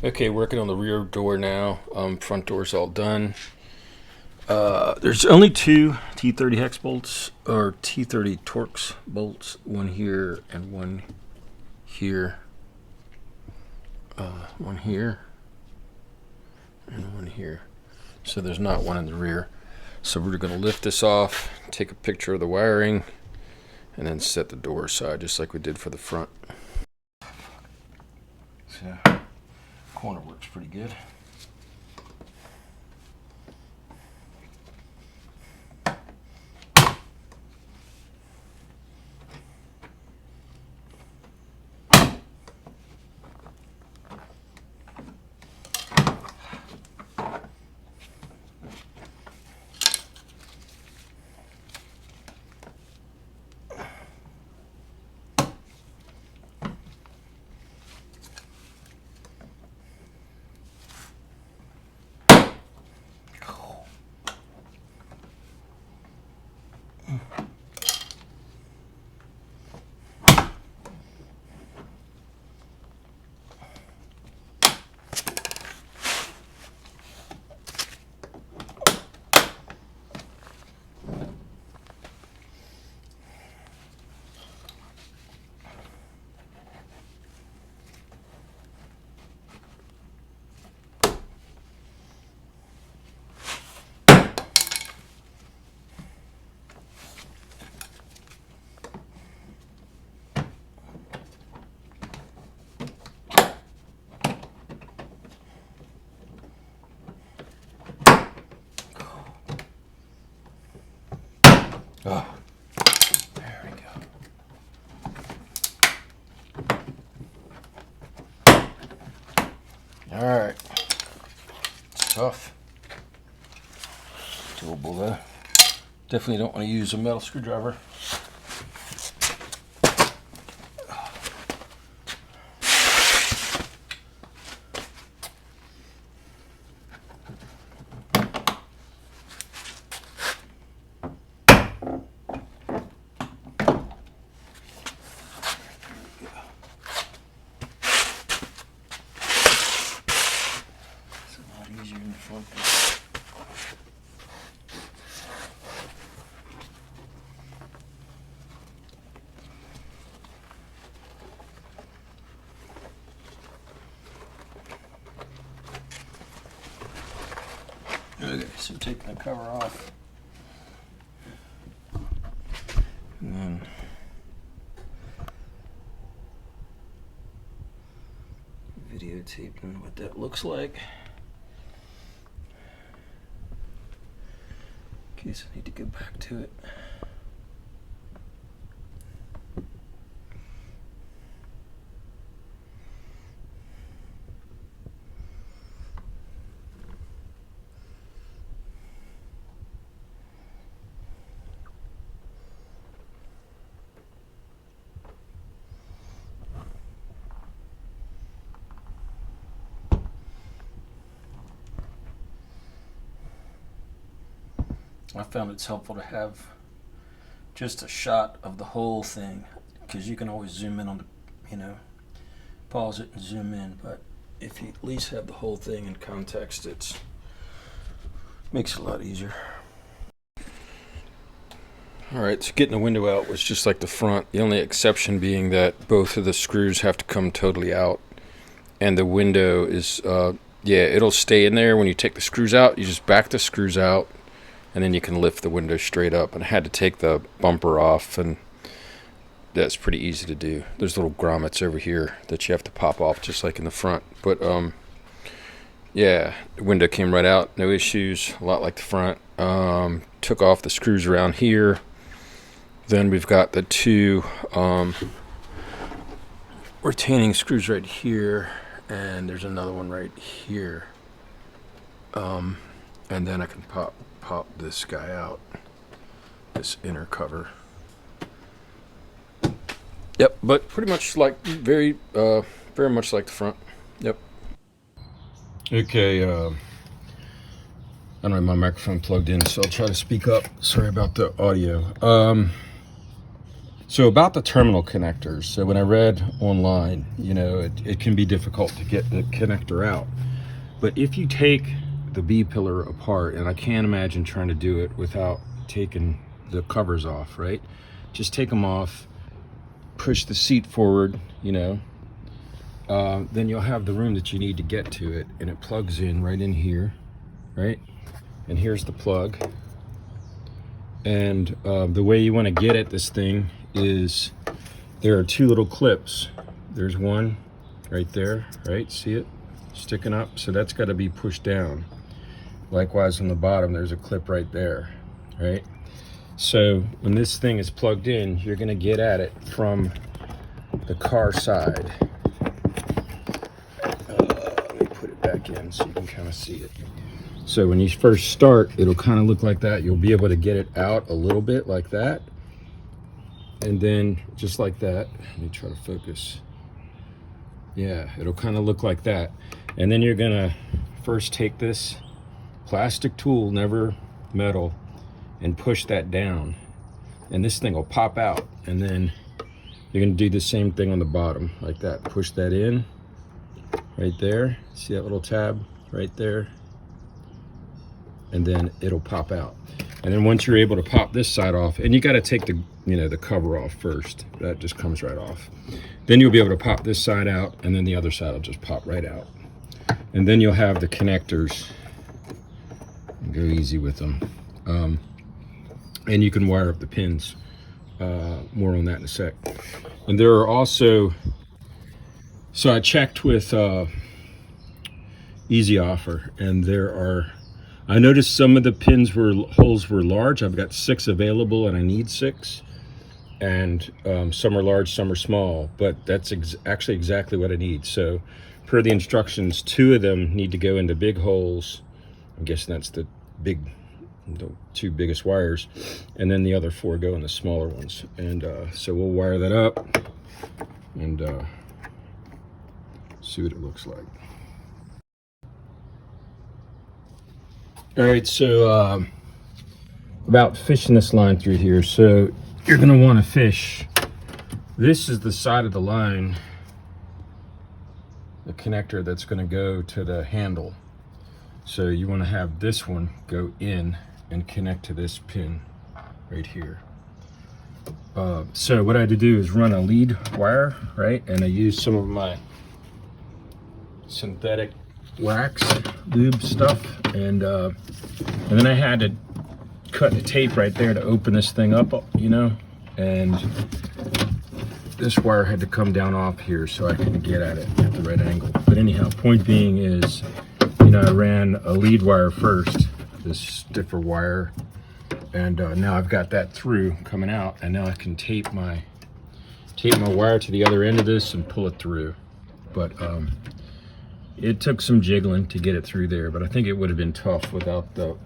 Okay, working on the rear door now. Front door's all done. There's only two T30 hex bolts, or T30 Torx bolts. One here and one here. One here and one here. So there's not one in the rear. So we're going to lift this off, take a picture of the wiring, and then set the door aside just like we did for the front. So corner works pretty good. Oh, there we go. All right, it's tough. Doable though. Definitely don't want to use a metal screwdriver. Easier in the front. Okay, so taking the cover off, and then videotaping what that looks like. In case I need to go back to it. I found it's helpful to have just a shot of the whole thing, because you can always zoom in on the, pause it and zoom in, but if you at least have the whole thing in context, it makes it a lot easier. Alright, so getting the window out was just like the front, the only exception being that both of the screws have to come totally out, and the window is, it'll stay in there when you take the screws out. You just back the screws out, and then you can lift the window straight up. And I had to take the bumper off, and that's pretty easy to do. There's little grommets over here that you have to pop off just like in the front. But yeah, the window came right out, no issues, a lot like the front. Took off the screws around here. Then we've got the two retaining screws right here, and there's another one right here. And then I can pop this guy out, this inner cover. Yep, but pretty much like very much like the front. Yep. Okay, I don't have my microphone plugged in, so I'll try to speak up. Sorry about the audio. So about the terminal connectors. So when I read online, you know, it can be difficult to get the connector out. But if you take the B pillar apart, and I can't imagine trying to do it without taking the covers off, right? Just take them off, push the seat forward, you know, then you'll have the room that you need to get to it, and it plugs in right in here, right? And here's the plug. And the way you want to get at this thing is there are two little clips. There's one right there, right? See it sticking up? So that's got to be pushed down. Likewise on the bottom, there's a clip right there, right? So when this thing is plugged in, you're going to get at it from the car side. Let me put it back in so you can kind of see it. So when you first start, it'll kind of look like that. You'll be able to get it out a little bit like that. And then just like that. Let me try to focus. Yeah, it'll kind of look like that. And then you're gonna first take this plastic tool, never metal, and push that down. And this thing will pop out. And then you're gonna do the same thing on the bottom, like that. Push that in, right there. See that little tab right there? And then it'll pop out. And then once you're able to pop this side off, and you got to take the, you know, the cover off first. That just comes right off. Then you'll be able to pop this side out, and then the other side will just pop right out. And then you'll have the connectors. Go easy with them. And you can wire up the pins. More on that in a sec. And there are also, so I checked with EVOffer, and there are, I noticed some of the holes were large. I've got 6 available and I need 6. And some are large, some are small, but that's actually exactly what I need. So per the instructions, 2 of them need to go into big holes. I'm guessing that's the 2 biggest wires. And then the other 4 go in the smaller ones. And so we'll wire that up and see what it looks like. All right, so about fishing this line through here. So you're gonna wanna fish. This is the side of the line, the connector that's gonna go to the handle. So you wanna have this one go in and connect to this pin right here. So what I had to do is run a lead wire, right? And I used some of my synthetic wax lube stuff, and then I had to cut the tape right there to open this thing up, you know, and this wire had to come down off here so I could get at it at the right angle. But anyhow, point being is, you know, I ran a lead wire first, this stiffer wire, and now I've got that through coming out, and now I can tape my wire to the other end of this and pull it through. But it took some jiggling to get it through there, but I think it would have been tough without the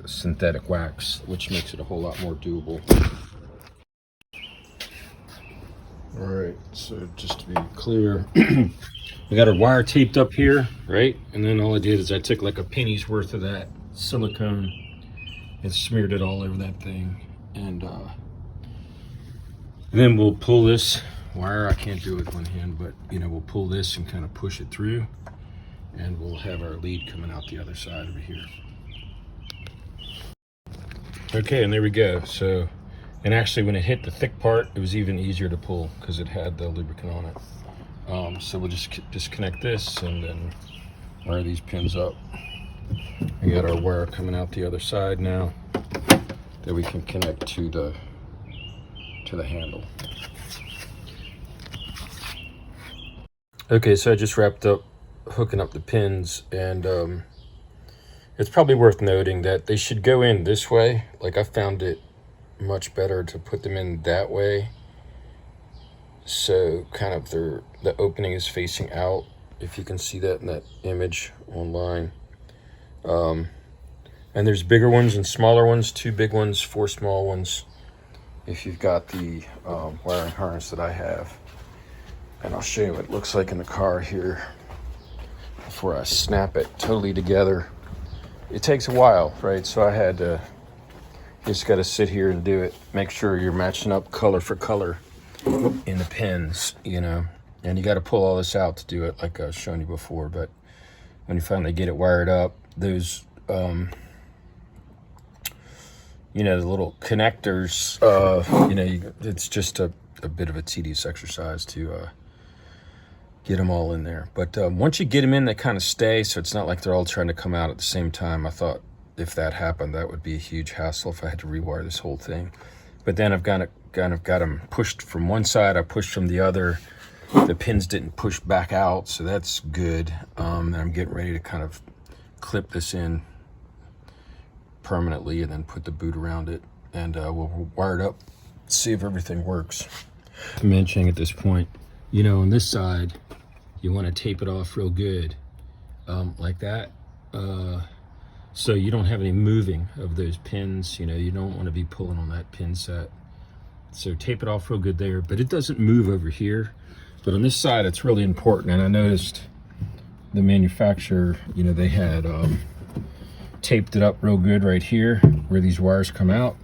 synthetic wax, which makes it a whole lot more doable. All right, so just to be clear, we got our wire taped up here, right? And then all I did is I took like a penny's worth of that silicone and smeared it all over that thing. And then we'll pull this wire. I can't do it with one hand, but you know, we'll pull this and kind of push it through, and we'll have our lead coming out the other side over here. Okay, and there we go. So, and actually when it hit the thick part, it was even easier to pull because it had the lubricant on it. So we'll just disconnect this and then wire these pins up. We got our wire coming out the other side now that we can connect to the handle. Okay, so I just wrapped up hooking up the pins, and it's probably worth noting that they should go in this way. Like, I found it much better to put them in that way. So kind of the opening is facing out, if you can see that in that image online. And there's bigger ones and smaller ones, 2 big ones, 4 small ones, if you've got the wiring harness that I have. And I'll show you what it looks like in the car here before I snap it totally together. It takes a while, right? So I had to just got to sit here and do it. Make sure you're matching up color for color in the pins, you know. And you got to pull all this out to do it, like I was showing you before. But when you finally get it wired up, those, you know, the little connectors, you know, it's just a bit of a tedious exercise to get them all in there. But once you get them in, they kind of stay, so it's not like they're all trying to come out at the same time. I thought if that happened, that would be a huge hassle if I had to rewire this whole thing. But then I've kind of got them pushed from one side, I pushed from the other. The pins didn't push back out, so that's good. And I'm getting ready to kind of clip this in permanently and then put the boot around it, and we'll wire it up, see if everything works. I'm mentioning at this point, you know, on this side, you want to tape it off real good, like that, so you don't have any moving of those pins. You know, you don't want to be pulling on that pin set. So tape it off real good there, but it doesn't move over here. But on this side, it's really important. And I noticed the manufacturer, you know, they had taped it up real good right here where these wires come out,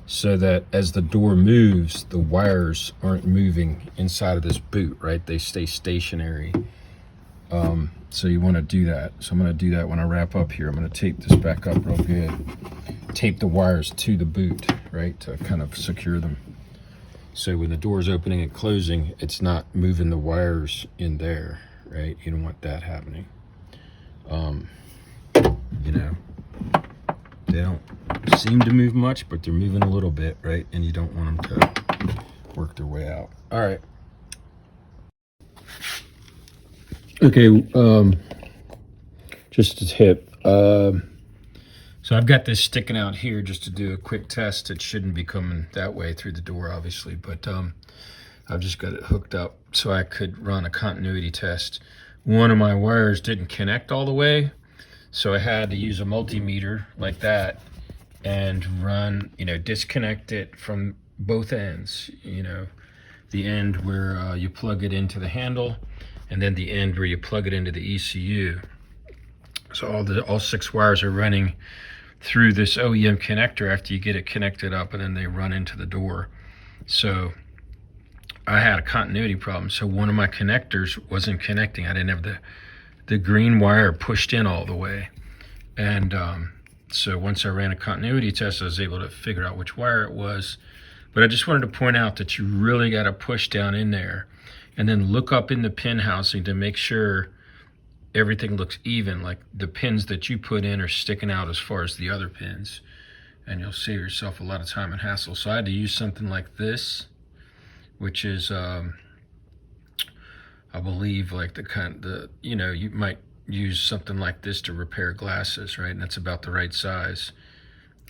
so that as the door moves, the wires aren't moving inside of this boot, right? They stay stationary. So you want to do that. So I'm going to do that when I wrap up here. I'm going to tape this back up real good. Tape the wires to the boot, right, to kind of secure them. So when the door is opening and closing, it's not moving the wires in there, right? You don't want that happening. You know, they don't seem to move much, but they're moving a little bit, right? And you don't want them to work their way out. All right. Okay, just a tip. So I've got this sticking out here just to do a quick test. It shouldn't be coming that way through the door, obviously, but I've just got it hooked up so I could run a continuity test. One of my wires didn't connect all the way, so I had to use a multimeter like that and run, you know, disconnect it from both ends, you know, the end where you plug it into the handle, and then the end where you plug it into the ECU. So all 6 wires are running through this OEM connector after you get it connected up, and then they run into the door. So I had a continuity problem. So one of my connectors wasn't connecting. I didn't have the green wire pushed in all the way. And so once I ran a continuity test, I was able to figure out which wire it was. But I just wanted to point out that you really got to push down in there and then look up in the pin housing to make sure everything looks even, like the pins that you put in are sticking out as far as the other pins, and you'll save yourself a lot of time and hassle. So I had to use something like this, which is I believe like the you know, you might use something like this to repair glasses, right? And that's about the right size.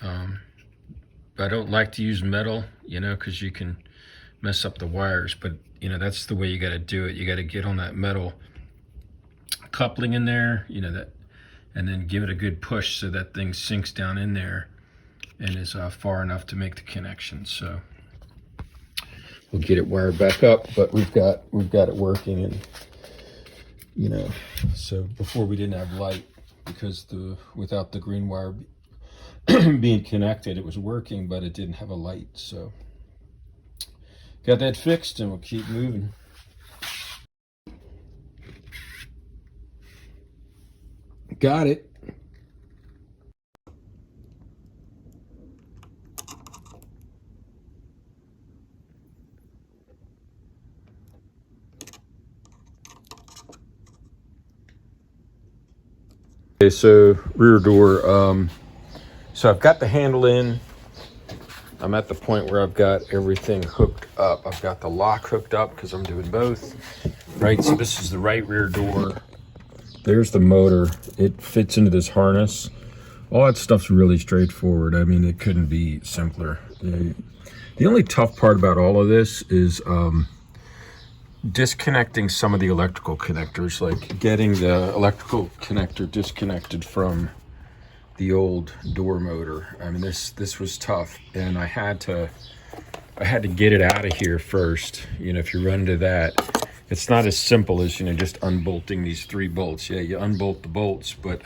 I don't like to use metal, you know, because you can mess up the wires, but you know, that's the way you got to do it. You got to get on that metal coupling in there, you know, that, and then give it a good push so that thing sinks down in there and is far enough to make the connection. So we'll get it wired back up, but we've got it working. And you know, so before we didn't have light because without the green wire being connected, it was working, but it didn't have a light. So got that fixed, and we'll keep moving. Got it. Okay, so rear door. So I've got the handle in. I'm at the point where I've got everything hooked up. I've got the lock hooked up because I'm doing both. Right, so this is the right rear door. There's the motor. It fits into this harness. All that stuff's really straightforward. I mean, it couldn't be simpler. The only tough part about all of this is disconnecting some of the electrical connectors, like getting the electrical connector disconnected from the old door motor. I mean, this was tough, and I had to get it out of here first. You know, if you run into that, it's not as simple as, you know, just unbolting these 3 bolts. Yeah, you unbolt the bolts, but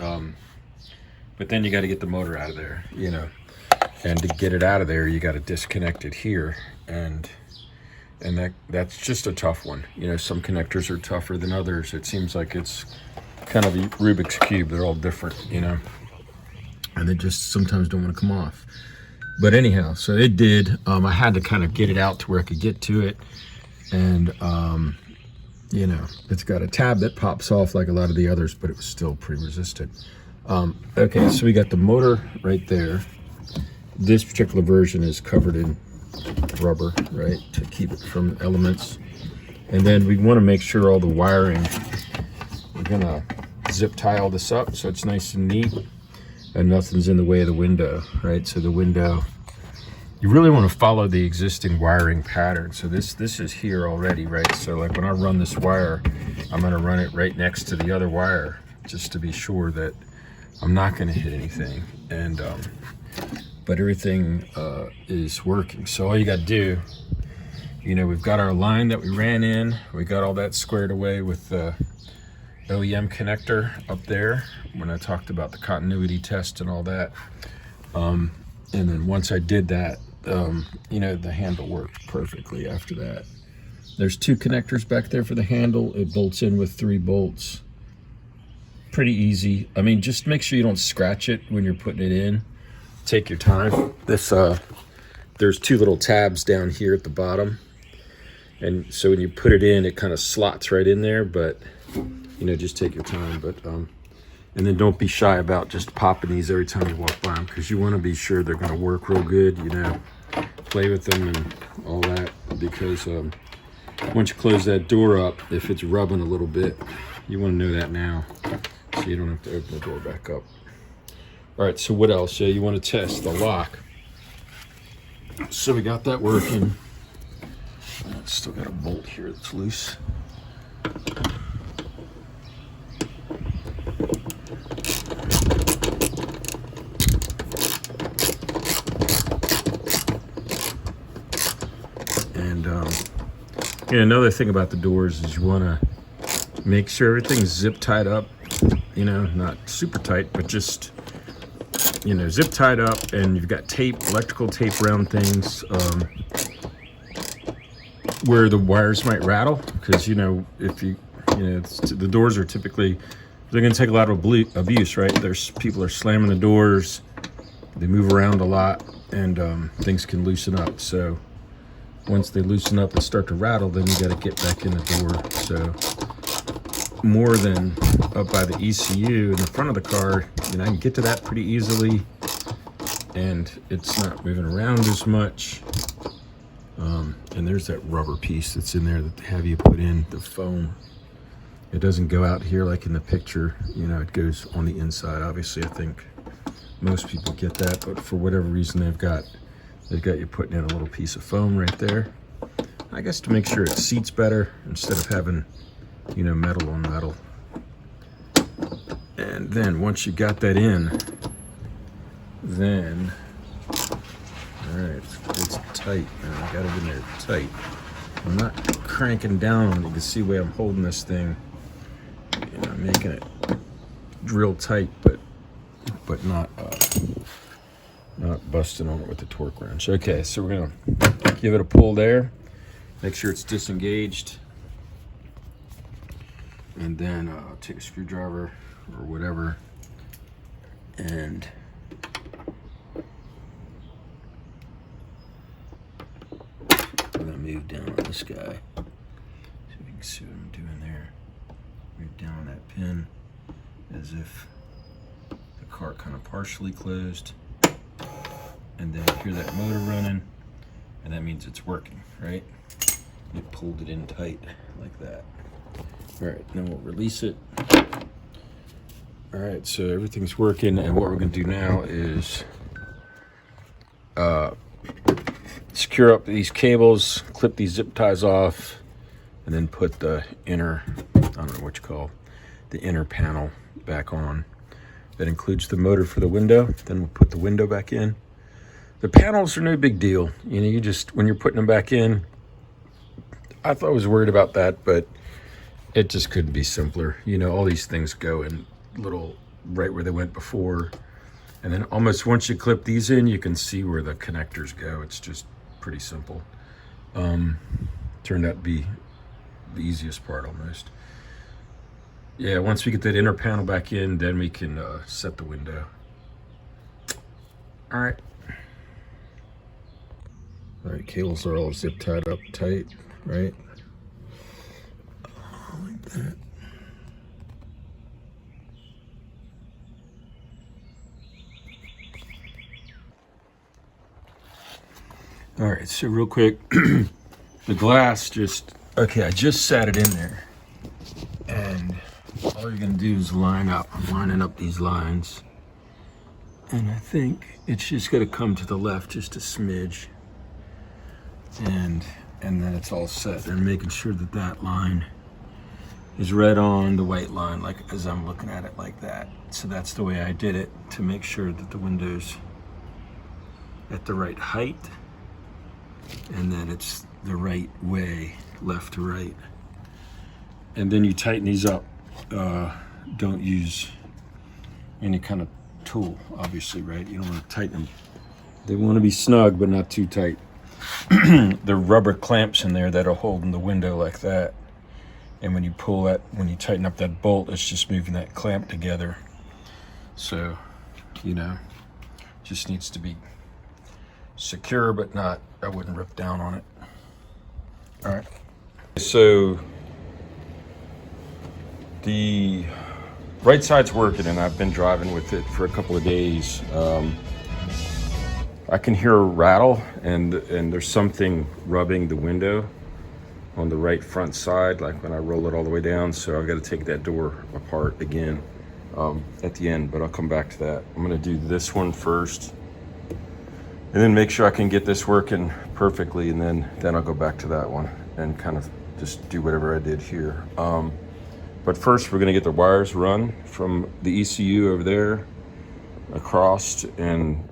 then you got to get the motor out of there, you know. And to get it out of there, you got to disconnect it here, and that's just a tough one. You know, some connectors are tougher than others. It seems like it's kind of a Rubik's Cube. They're all different, you know, and they just sometimes don't want to come off. But anyhow, so it did. I had to kind of get it out to where I could get to it, and you know, it's got a tab that pops off like a lot of the others, but it was still pretty resistant. Okay, so we got the motor right there. This particular version is covered in rubber, right, to keep it from elements. And then we want to make sure all the wiring, we're gonna zip tie all this up so it's nice and neat and nothing's in the way of the window, right? So the window, you really want to follow the existing wiring pattern. So this is here already, right? So like when I run this wire, I'm gonna run it right next to the other wire just to be sure that I'm not gonna hit anything. And but everything is working. So all you got to do, you know, we've got our line that we ran in. We got all that squared away with the OEM connector up there when I talked about the continuity test and all that. And then once I did that, you know, the handle worked perfectly after that. There's 2 connectors back there for the handle. It bolts in with 3 bolts. Pretty easy. I mean, just make sure you don't scratch it when you're putting it in. Take your time. This there's 2 little tabs down here at the bottom, and so when you put it in, it kind of slots right in there, but you know, just take your time. But and then don't be shy about just popping these every time you walk by them, because you want to be sure they're going to work real good, you know, play with them and all that, because once you close that door up, if it's rubbing a little bit, you want to know that now, so you don't have to open the door back up. All right, so what else? Yeah, you want to test the lock. So we got that working. Still got a bolt here that's loose. And yeah, another thing about the doors is you want to make sure everything's zip tied up. You know, not super tight, but just, you know, zip tied up, and you've got tape, electrical tape around things where the wires might rattle, because, you know, if you know, the doors are typically, they're going to take a lot of abuse, right? There's people are slamming the doors, they move around a lot, and things can loosen up. So once they loosen up and start to rattle, then you got to get back in the door. So more than up by the ECU in the front of the car, you know, I can get to that pretty easily, and it's not moving around as much. And there's that rubber piece that's in there that they have you put in, the foam. It doesn't go out here like in the picture, you know, it goes on the inside. Obviously, I think most people get that, but for whatever reason, they've got you putting in a little piece of foam right there. I guess to make sure it seats better instead of having, you know, metal on metal. And then once you got that in, then, all right, it's tight, man. I got it in there tight. I'm not cranking down. You can see the way I'm holding this thing. You know, making it real tight, but not busting on it with the torque wrench. Okay, so we're gonna give it a pull there. Make sure it's disengaged, and then take a screwdriver or whatever, and I'm gonna move down on this guy. See if you can see what I'm doing there. Move down on that pin as if the car kind of partially closed, and then hear that motor running, and that means it's working, right? It pulled it in tight like that. All right, then we'll release it. All right, so everything's working, and what we're gonna do now is secure up these cables, clip these zip ties off, and then put the inner, I don't know what you call, the inner panel back on. That includes the motor for the window. Then we'll put the window back in. The panels are no big deal. You know, you just, when you're putting them back in, I thought I was worried about that, but it just couldn't be simpler. You know, all these things go in little, right where they went before. And then almost once you clip these in, you can see where the connectors go. It's just pretty simple. Turned out to be the easiest part almost. Yeah, once we get that inner panel back in, then we can set the window. All right. All right, cables are all zip tied up tight, right? Like that. All right, so real quick, the glass just, okay, I just sat it in there. And all you're gonna do is lining up these lines. And I think it's just gotta come to the left just a smidge. And then it's all set. And making sure that that line is right on the white line, like as I'm looking at it like that. So that's the way I did it, to make sure that the window's at the right height. And then it's the right way, left to right. And then you tighten these up. Don't use any kind of tool, obviously, right? You don't want to tighten them. They want to be snug, but not too tight. The rubber clamps in there that'll hold in the window like that. And when you pull that, when you tighten up that bolt, it's just moving that clamp together. So, you know, just needs to be secure, but not, I wouldn't rip down on it. All right. So the right side's working, and I've been driving with it for a couple of days. I can hear a rattle, and there's something rubbing the window on the right front side, like when I roll it all the way down. So I've got to take that door apart again at the end, but I'll come back to that. I'm going to do this one first, and then make sure I can get this working perfectly, and then I'll go back to that one and kind of just do whatever I did here. But first, we're going to get the wires run from the ECU over there across and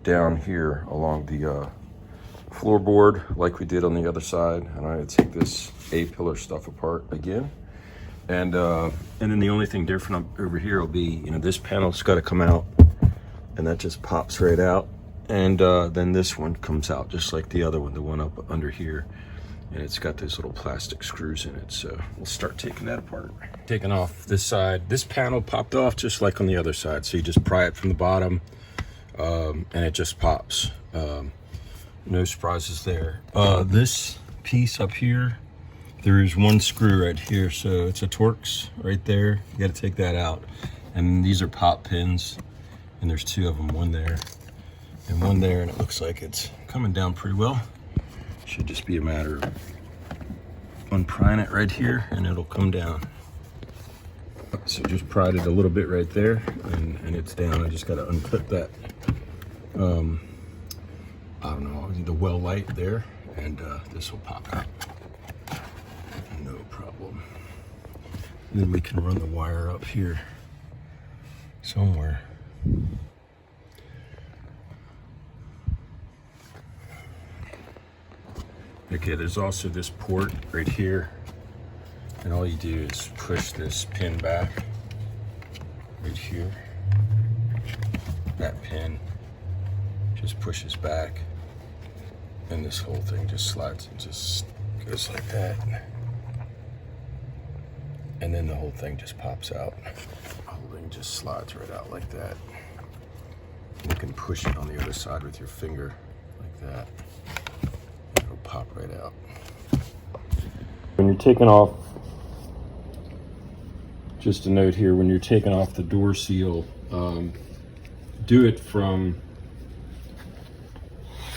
down here along the floorboard, like we did on the other side. And I'm going to take this A-pillar stuff apart again. And then the only thing different over here will be, you know, this panel's got to come out, and that just pops right out. And then this one comes out just like the other one, the one up under here. And it's got those little plastic screws in it. So we'll start taking that apart. Taking off this side. This panel popped off just like on the other side. So you just pry it from the bottom, and it just pops. No surprises there. This piece up here, there is one screw right here. So it's a Torx right there. You got to take that out. And these are pop pins. And there's two of them, one there and one there. And it looks like it's coming down pretty well. Should just be a matter of unprying it right here, and it'll come down. So just pried it a little bit right there, and it's down. I just got to uncut that, I don't know, the well light there, and this will pop out. No problem. And then we can run the wire up here somewhere. Okay, there's also this port right here, and all you do is push this pin back right here. That pin just pushes back, and this whole thing just slides and just goes like that. And then the whole thing just pops out. The whole thing just slides right out like that. You can push it on the other side with your finger like that. It'll pop right out. When you're taking off, just a note here, when you're taking off the door seal, do it from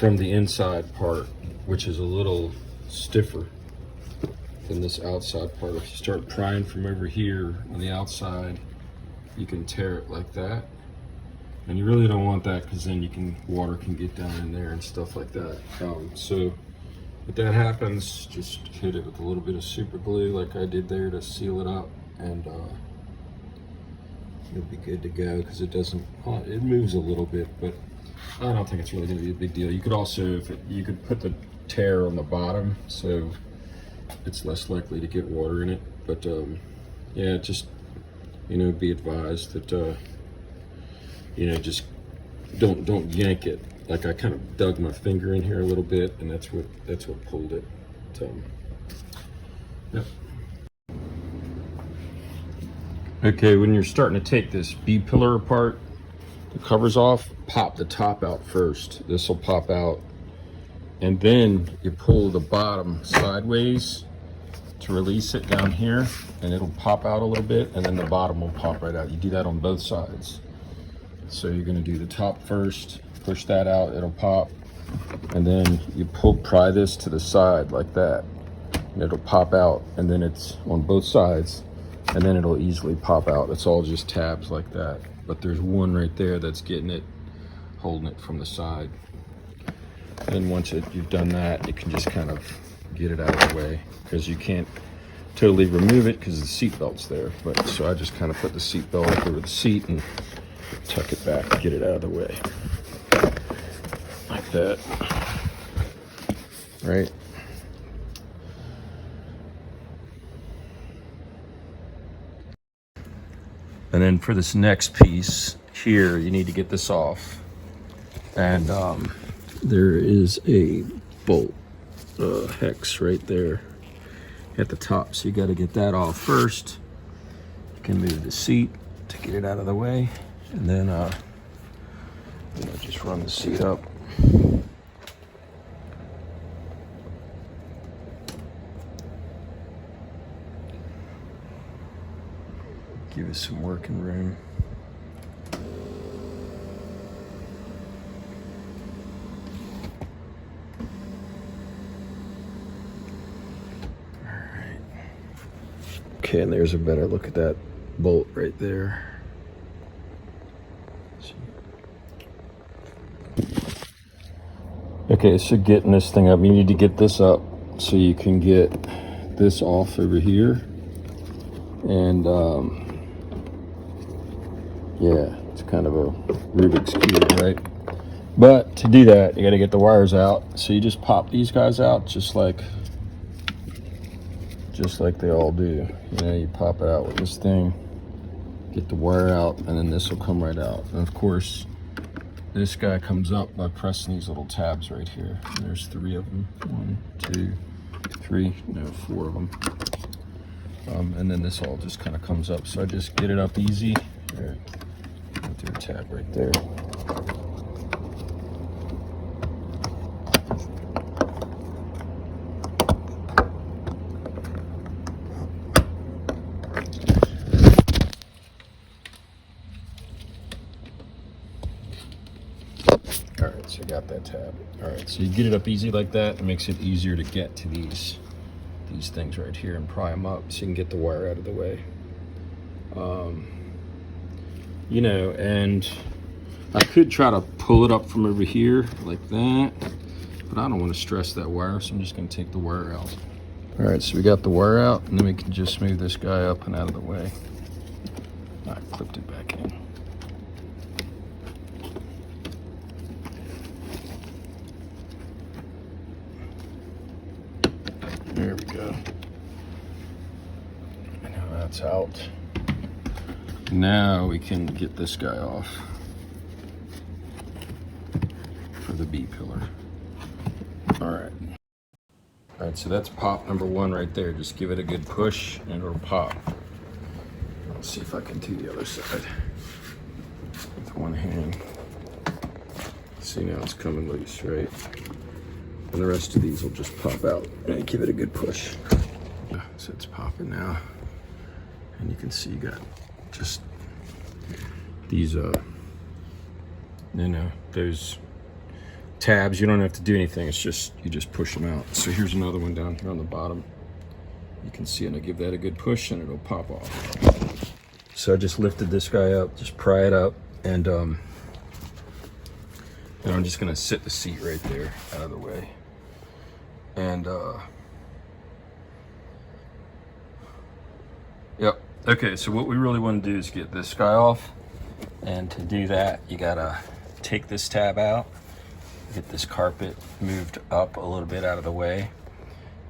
the inside part, which is a little stiffer than this outside part. If you start prying from over here on the outside, you can tear it like that. And you really don't want that, because then water can get down in there and stuff like that. So if that happens, just hit it with a little bit of super glue like I did there to seal it up, and you'll be good to go, because it doesn't, it moves a little bit, but I don't think it's really going to be a big deal. You could also, you could put the tear on the bottom, so it's less likely to get water in it. But yeah, just, you know, be advised that, you know, just don't yank it. Like I kind of dug my finger in here a little bit, and that's what pulled it. So, yep. Okay, when you're starting to take this B-pillar apart, the covers off, pop the top out first. This will pop out, and then you pull the bottom sideways to release it down here, and it'll pop out a little bit, and then the bottom will pop right out. You do that on both sides. So you're gonna do the top first, push that out, it'll pop, and then you pry this to the side like that, and it'll pop out, and then it's on both sides, and then it'll easily pop out. It's all just tabs like that, but there's one right there that's getting it, holding it from the side. And once you've done that, you can just kind of get it out of the way, because you can't totally remove it because the seat belt's there. But so I just kind of put the seat belt up over the seat and tuck it back, get it out of the way like that, right? And then for this next piece here, you need to get this off, and there is a bolt hex right there at the top, so you got to get that off first. You can move the seat to get it out of the way, and then just run the seat up. Give it some working room. All right. Okay, and there's a better look at that bolt right there. Okay, so getting this thing up, you need to get this up so you can get this off over here. And yeah, it's kind of a Rubik's Cube, right? But to do that, you got to get the wires out. So you just pop these guys out just like they all do. You know, you pop it out with this thing, get the wire out, and then this will come right out. And of course, this guy comes up by pressing these little tabs right here. And there's 3 of them. 1, 2, 3, no, 4 of them. And then this all just kind of comes up. So I just get it up easy. There, do a tab right there. All right, so you got that tab. All right, so you get it up easy like that. It makes it easier to get to these things right here and pry them up so you can get the wire out of the way. You know, and I could try to pull it up from over here like that, but I don't want to stress that wire, so I'm just going to take the wire out. All right, so we got the wire out, and then we can just move this guy up and out of the way. I clipped it back in. There we go. Now that's out. Now we can get this guy off for the B pillar. All right. All right, so that's pop number 1 right there. Just give it a good push and it'll pop. Let's see if I can do the other side with one hand. See, now it's coming loose, right? And the rest of these will just pop out and give it a good push. So it's popping now. And you can see you got just these, you know, those tabs. You don't have to do anything. It's just, you just push them out. So here's another one down here on the bottom. You can see, and I give that a good push and it'll pop off. So I just lifted this guy up, just pry it up, and I'm just gonna sit the seat right there out of the way. And yep. Okay, so what we really want to do is get this guy off, and to do that you gotta take this tab out, get this carpet moved up a little bit out of the way,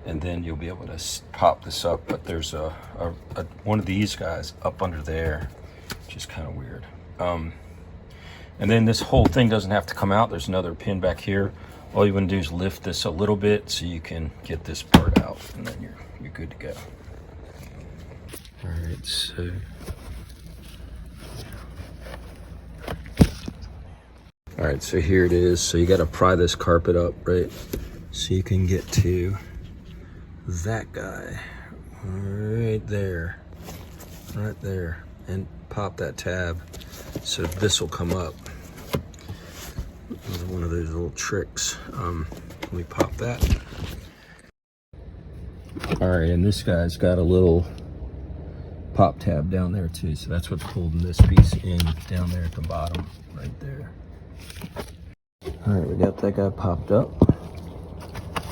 and then you'll be able to pop this up. But there's a one of these guys up under there, which is kind of weird. And then this whole thing doesn't have to come out. There's another pin back here. All you want to do is lift this a little bit so you can get this part out, and then you're good to go. All right, so here it is. So you got to pry this carpet up, right? So you can get to that guy right there, and pop that tab so this will come up. One of those little tricks. Let me pop that. All right, and this guy's got a little pop tab down there too, so that's what's holding this piece in down there at the bottom, right there. All right, we got that guy popped up,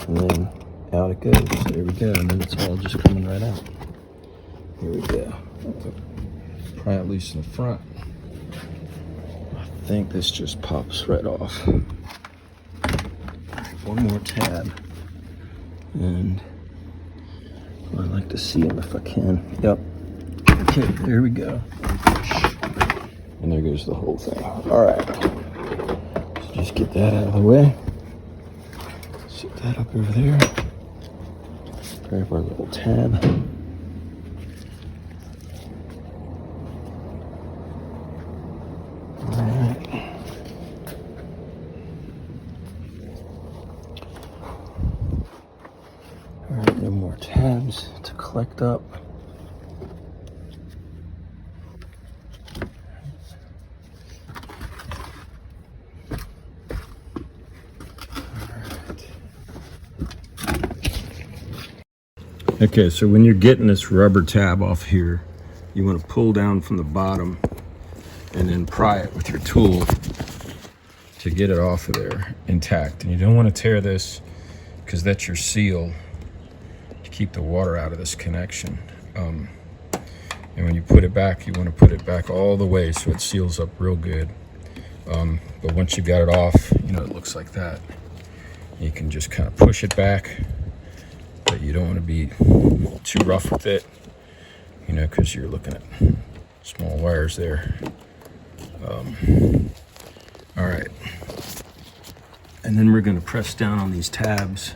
and then out it goes. There we go, and then it's all just coming right out. Here we go. Pry it loose in the front. I think this just pops right off. One more tab, and I'd like to see him if I can. Yep. Okay, there we go. And there goes the whole thing. All right. So just get that out of the way. Set that up over there. Grab our little tab. All right. All right, no more tabs to collect up. Okay, so when you're getting this rubber tab off here, you want to pull down from the bottom and then pry it with your tool to get it off of there intact. And you don't want to tear this because that's your seal to keep the water out of this connection. And when you put it back, you want to put it back all the way so it seals up real good. But once you got it off, you know, it looks like that. You can just kind of push it back, but you don't want to be too rough with it, you know, because you're looking at small wires there. All right, and then we're going to press down on these tabs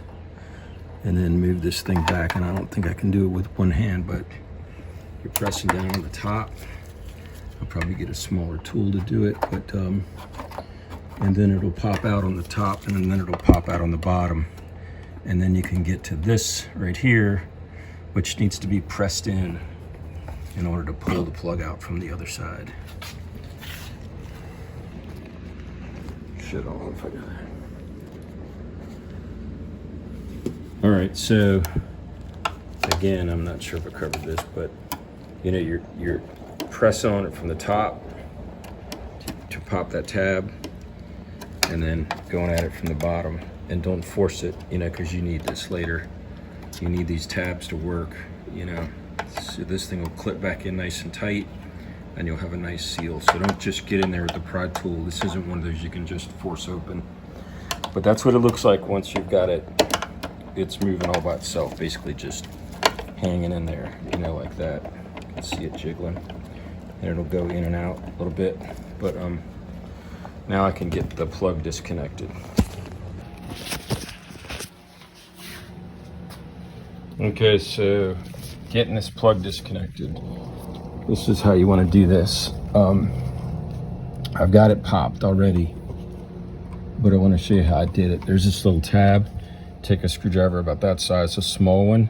and then move this thing back. And I don't think I can do it with one hand, but you're pressing down on the top. I'll probably get a smaller tool to do it, but and then it'll pop out on the top, and then it'll pop out on the bottom. And then you can get to this right here, which needs to be pressed in order to pull the plug out from the other side. Shit, I don't know if I got it. All right, so again, I'm not sure if I covered this, but you know, you're pressing on it from the top to pop that tab, and then going at it from the bottom. And don't force it, you know, because you need this later. You need these tabs to work, you know. So this thing will clip back in nice and tight, and you'll have a nice seal. So don't just get in there with the pry tool. This isn't one of those you can just force open. But that's what it looks like once you've got it. It's moving all by itself, basically just hanging in there, you know, like that. You can see it jiggling, and it'll go in and out a little bit. But now I can get the plug disconnected. Okay, so getting this plug disconnected. This is how you want to do this. I've got it popped already, but I want to show you how I did it. There's this little tab. Take a screwdriver about that size, a small one.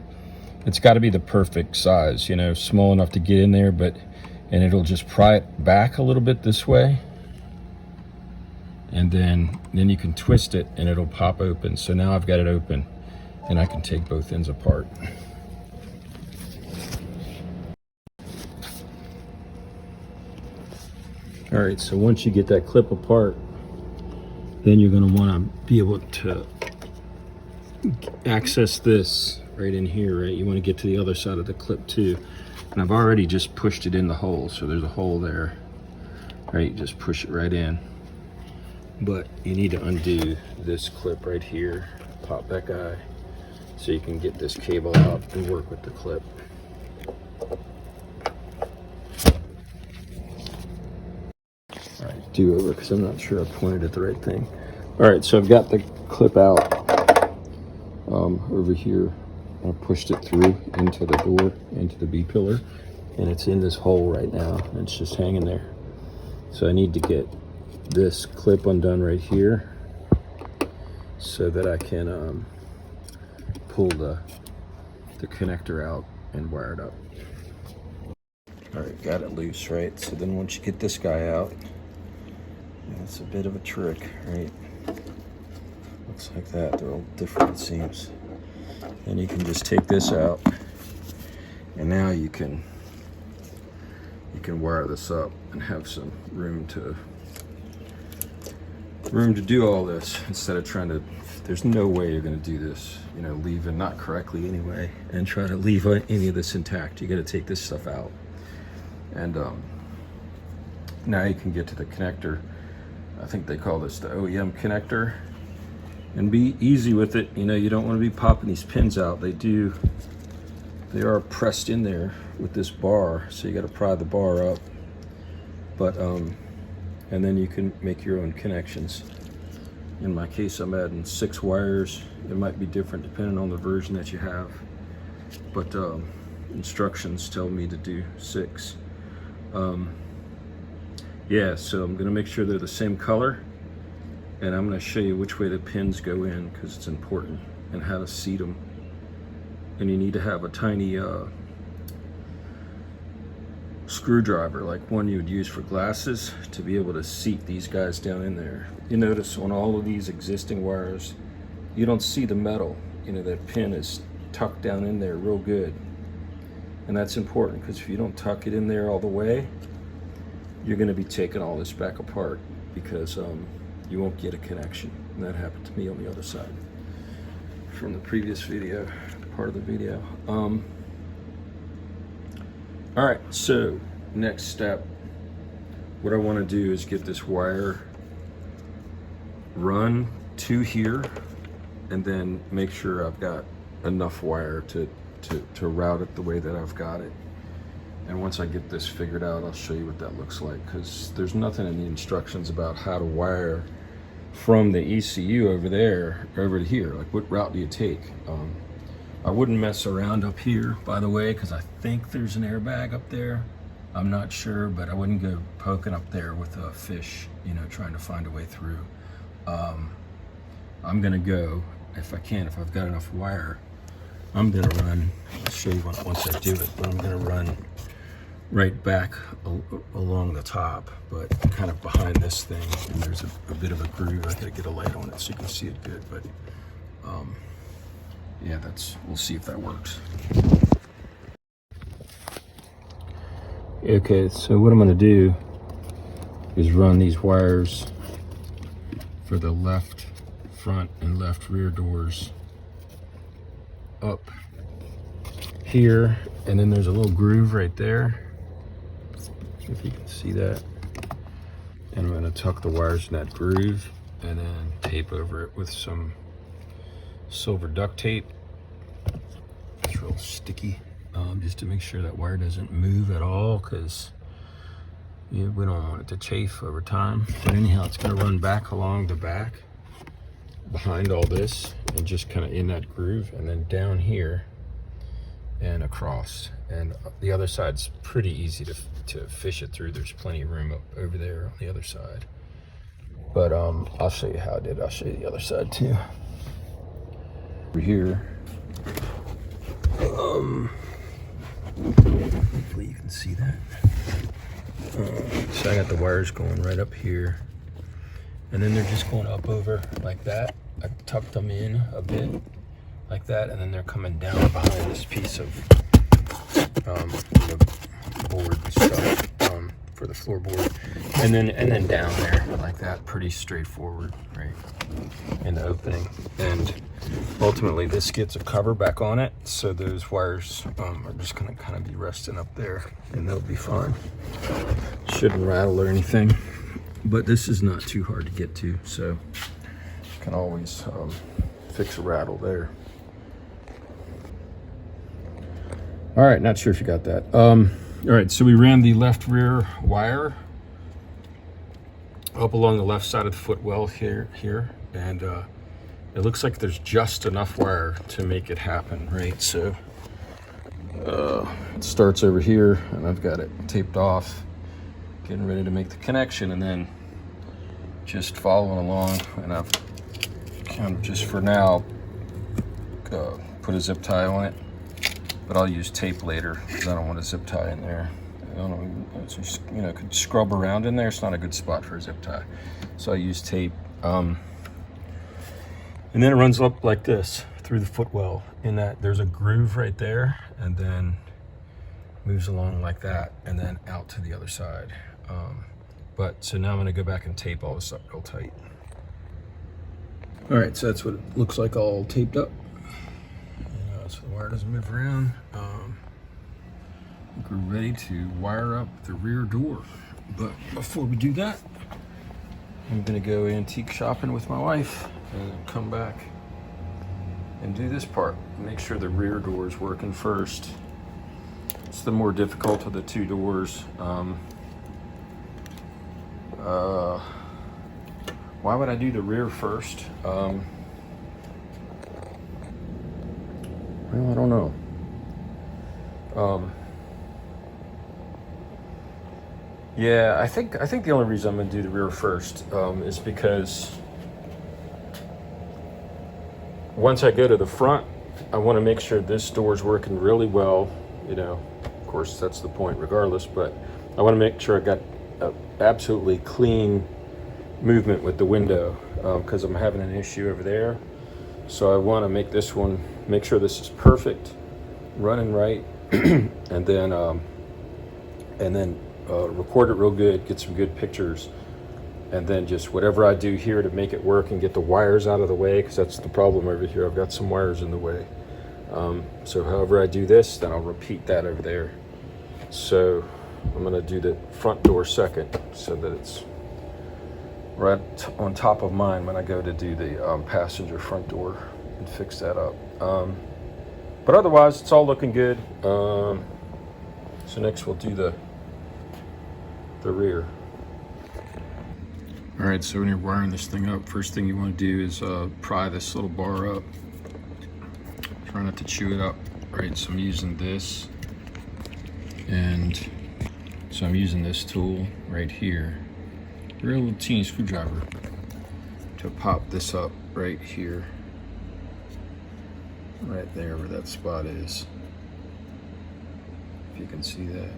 It's got to be the perfect size, you know, small enough to get in there, and it'll just pry it back a little bit this way. And then you can twist it and it'll pop open. So now I've got it open, and I can take both ends apart. All right, so once you get that clip apart, then you're gonna wanna be able to access this right in here, right? You wanna get to the other side of the clip too. And I've already just pushed it in the hole, so there's a hole there, right? You just push it right in. But you need to undo this clip right here, pop that guy, so you can get this cable out and work with the clip. All right, do over because I'm not sure I pointed at the right thing. All right, so I've got the clip out over here. I pushed it through into the door, into the B pillar, and it's in this hole right now. And it's just hanging there. So I need to get this clip undone right here so that I can pull the connector out and wire it up. All right, got it loose, right? So then once you get this guy out, it's a bit of a trick, right? Looks like that. They're all different, it seems. And you can just take this out, and now you can wire this up and have some room to do all this instead of trying to. There's no way you're going to do this, you know, leave it not correctly anyway, and try to leave any of this intact. You got to take this stuff out, and now you can get to the connector. I think they call this the OEM connector, and be easy with it. You know, you don't want to be popping these pins out. They are pressed in there with this bar, so you got to pry the bar up. But and then you can make your own connections. In my case, I'm adding 6 wires. It might be different depending on the version that you have, but instructions tell me to do 6. Yeah, so I'm gonna make sure they're the same color, and I'm gonna show you which way the pins go in because it's important, and how to seat them. And you need to have a tiny screwdriver, like one you would use for glasses, to be able to seat these guys down in there. You notice on all of these existing wires, you don't see the metal. You know, that pin is tucked down in there real good. And that's important because if you don't tuck it in there all the way, you're going to be taking all this back apart because you won't get a connection. And that happened to me on the other side from the previous video, part of the video. All right, so next step, what I want to do is get this wire run to here, and then make sure I've got enough wire to route it the way that I've got it. And once I get this figured out, I'll show you what that looks like, because there's nothing in the instructions about how to wire from the ECU over there over to here. Like, what route do you take? I wouldn't mess around up here, by the way, because I think there's an airbag up there. I'm not sure, but I wouldn't go poking up there with a fish, you know, trying to find a way through. I'm gonna go, if I can, if I've got enough wire, I'm gonna run, I'll show you once I do it, but I'm gonna run right back along the top, but kind of behind this thing, and there's a bit of a groove. I gotta get a light on it so you can see it good, but yeah, we'll see if that works. Okay, so what I'm gonna do is run these wires for the left front and left rear doors up here, and then there's a little groove right there, if you can see that. And I'm going to tuck the wires in that groove and then tape over it with some silver duct tape. It's real sticky, just to make sure that wire doesn't move at all, because we don't want it to chafe over time. But anyhow, it's going to run back along the back behind all this, and just kind of in that groove, and then down here and across. And the other side's pretty easy to fish it through. There's plenty of room up over there on the other side. But I'll show you how I did. I'll show you the other side too. Over here, hopefully you can see that. So I got the wires going right up here, and then they're just going up over like that. I tucked them in a bit like that, and then they're coming down behind this piece of the board and stuff for the floorboard, and then down there like that. Pretty straightforward, right, in the opening. And ultimately this gets a cover back on it, so those wires are just gonna kind of be resting up there, and they'll be fine. Shouldn't rattle or anything, but this is not too hard to get to, so you can always fix a rattle there. All right, not sure if you got that. All right, so we ran the left rear wire up along the left side of the footwell here, and it looks like there's just enough wire to make it happen, right? So it starts over here, and I've got it taped off, getting ready to make the connection, and then just following along, and I've kind of just for now put a zip tie on it, but I'll use tape later because I don't want a zip tie in there. I don't know, it's just, you know, could scrub around in there. It's not a good spot for a zip tie, so I use tape. And then it runs up like this through the footwell. In that there's a groove right there, and then moves along like that, and then out to the other side. But so now I'm going to go back and tape all this up real tight. All right, so that's what it looks like all taped up. So the wire doesn't move around. I think we're ready to wire up the rear door. But before we do that, I'm gonna go antique shopping with my wife and come back and do this part. Make sure the rear door is working first. It's the more difficult of the two doors. Why would I do the rear first? Well, I don't know. Yeah, I think the only reason I'm gonna do the rear first is because once I go to the front, I want to make sure this door is working really well. You know, of course that's the point regardless, but I want to make sure I got absolutely clean movement with the window because I'm having an issue over there. So I want to make this one, make sure this is perfect, running right, and then record it real good, get some good pictures, and then just whatever I do here to make it work and get the wires out of the way, because that's the problem over here. I've got some wires in the way. So however I do this, then I'll repeat that over there. So I'm going to do the front door second so that it's right on top of mine when I go to do the passenger front door and fix that up. But otherwise, it's all looking good. So next we'll do the rear. All right, so when you're wiring this thing up, first thing you want to do is pry this little bar up. Try not to chew it up, right? So I'm using this, and so I'm using this tool right here, real little teeny screwdriver, to pop this up right here, right there where that spot is. If you can see that.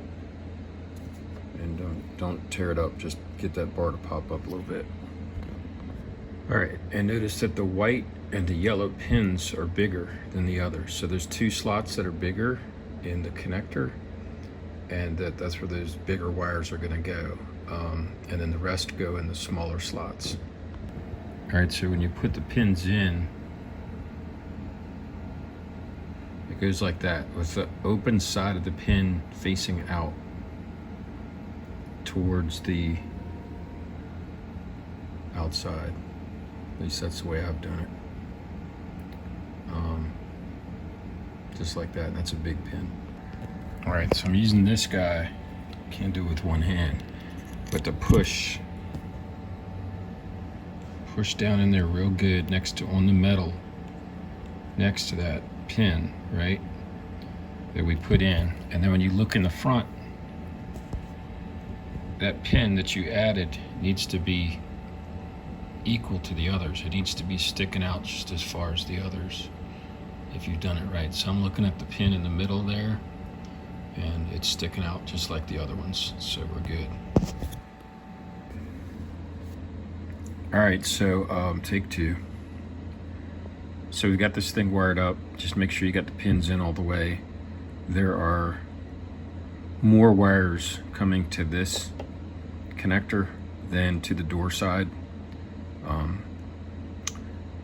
And don't tear it up, just get that bar to pop up a little bit. All right, and notice that the white and the yellow pins are bigger than the others. So there's two slots that are bigger in the connector, and that's where those bigger wires are gonna go. And then the rest go in the smaller slots. All right, so when you put the pins in, it goes like that, with the open side of the pin facing out towards the outside. At least that's the way I've done it. Just like that. That's a big pin. All right, so I'm using this guy. Can't do it with one hand, but to push down in there real good on the metal next to that pin, right, that we put in. And then when you look in the front, that pin that you added needs to be equal to the others. It needs to be sticking out just as far as the others, if you've done it right. So I'm looking at the pin in the middle there, and it's sticking out just like the other ones, so we're good. All right, so take two. So we got this thing wired up. Just make sure you got the pins in all the way. There are more wires coming to this connector than to the door side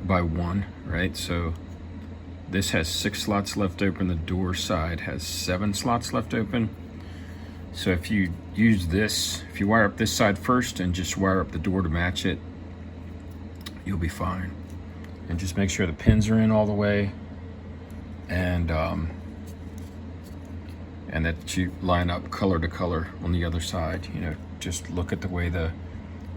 by one, right? So this has 6 slots left open. The door side has 7 slots left open. So if you use this, if you wire up this side first and just wire up the door to match it, you'll be fine. And just make sure the pins are in all the way, and that you line up color to color on the other side. You know, just look at the way the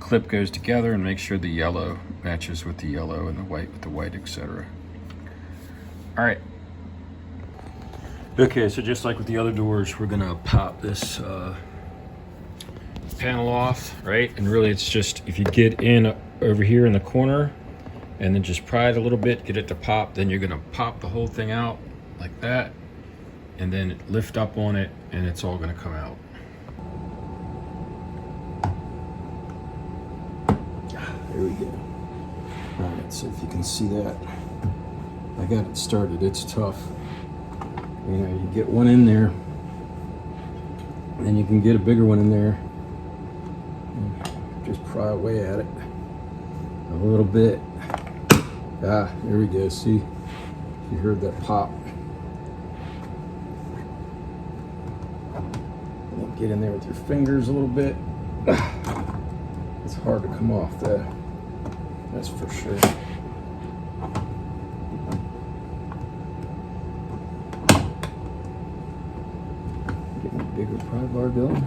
clip goes together, and make sure the yellow matches with the yellow and the white with the white, etc. All right. Okay, so just like with the other doors, we're gonna pop this panel off, right? And really it's just, if you get in over here in the corner and then just pry it a little bit, get it to pop, then you're gonna pop the whole thing out like that, and then lift up on it, and it's all gonna come out. There we go. All right, so if you can see that, I got it started. It's tough. You know, you get one in there, and then you can get a bigger one in there. And just pry away at it a little bit. Ah, there we go. See, you heard that pop. And get in there with your fingers a little bit. It's hard to come off that. That's for sure. Getting a bigger pry bar going.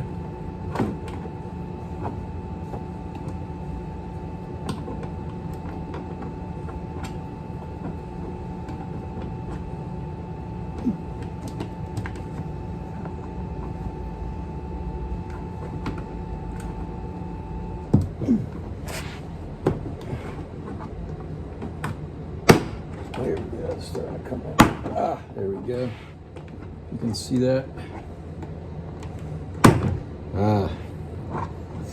There we go, it's starting to come out. Ah, there we go. You can see that. Ah,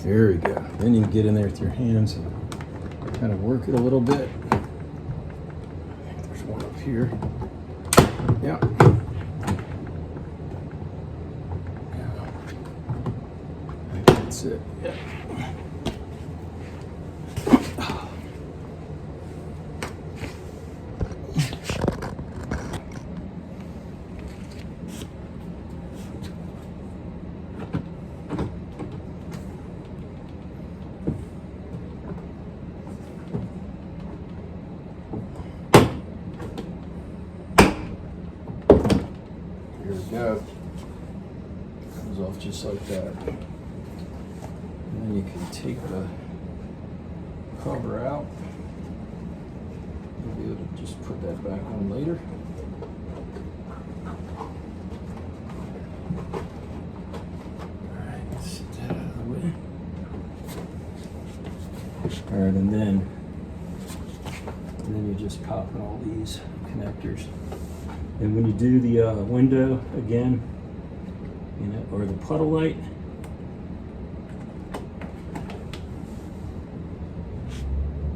there we go. Then you can get in there with your hands and kind of work it a little bit. I think there's one up here. Yeah. I think that's it. Yeah. Here we go. Comes off just like that. And then you can take the cover out. You'll be able to just put that back on later. Alright, set that out of the way. Alright, and then you just pop in all these connectors. And when you do the window again, you know, or the puddle light,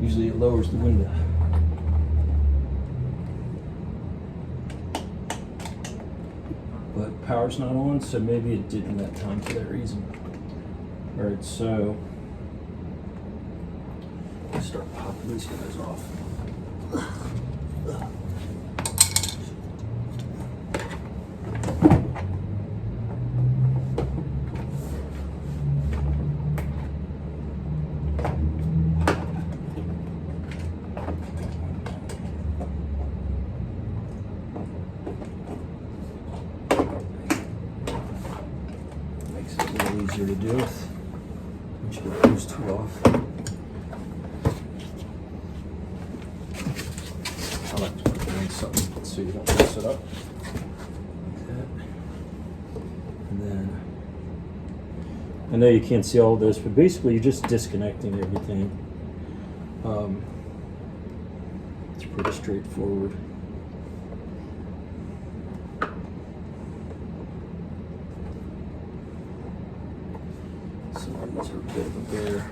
usually it lowers the window. But power's not on, so maybe it didn't that time for that reason. All right, so let's start popping these guys off. Easier to do with once you get those two off. I like to put them in something so you don't mess it up. Like that. And then, I know you can't see all of this, but basically you're just disconnecting everything. It's pretty straightforward. Some of these are a bit of a bear.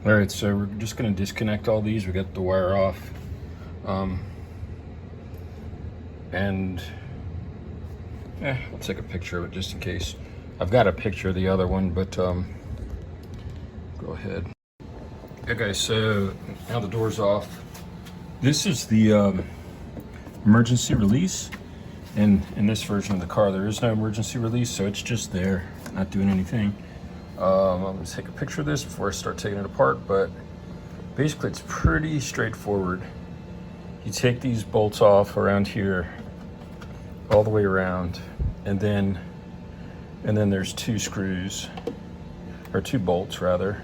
All right, so we're just going to disconnect all these. We got the wire off. And I'll take a picture of it just in case. I've got a picture of the other one, but go ahead. Okay, so now the door's off. This is the emergency release. And in this version of the car, there is no emergency release, so it's just there, not doing anything. I'm going to take a picture of this before I start taking it apart, but basically it's pretty straightforward. You take these bolts off around here, all the way around, and then there's two screws, or two bolts rather.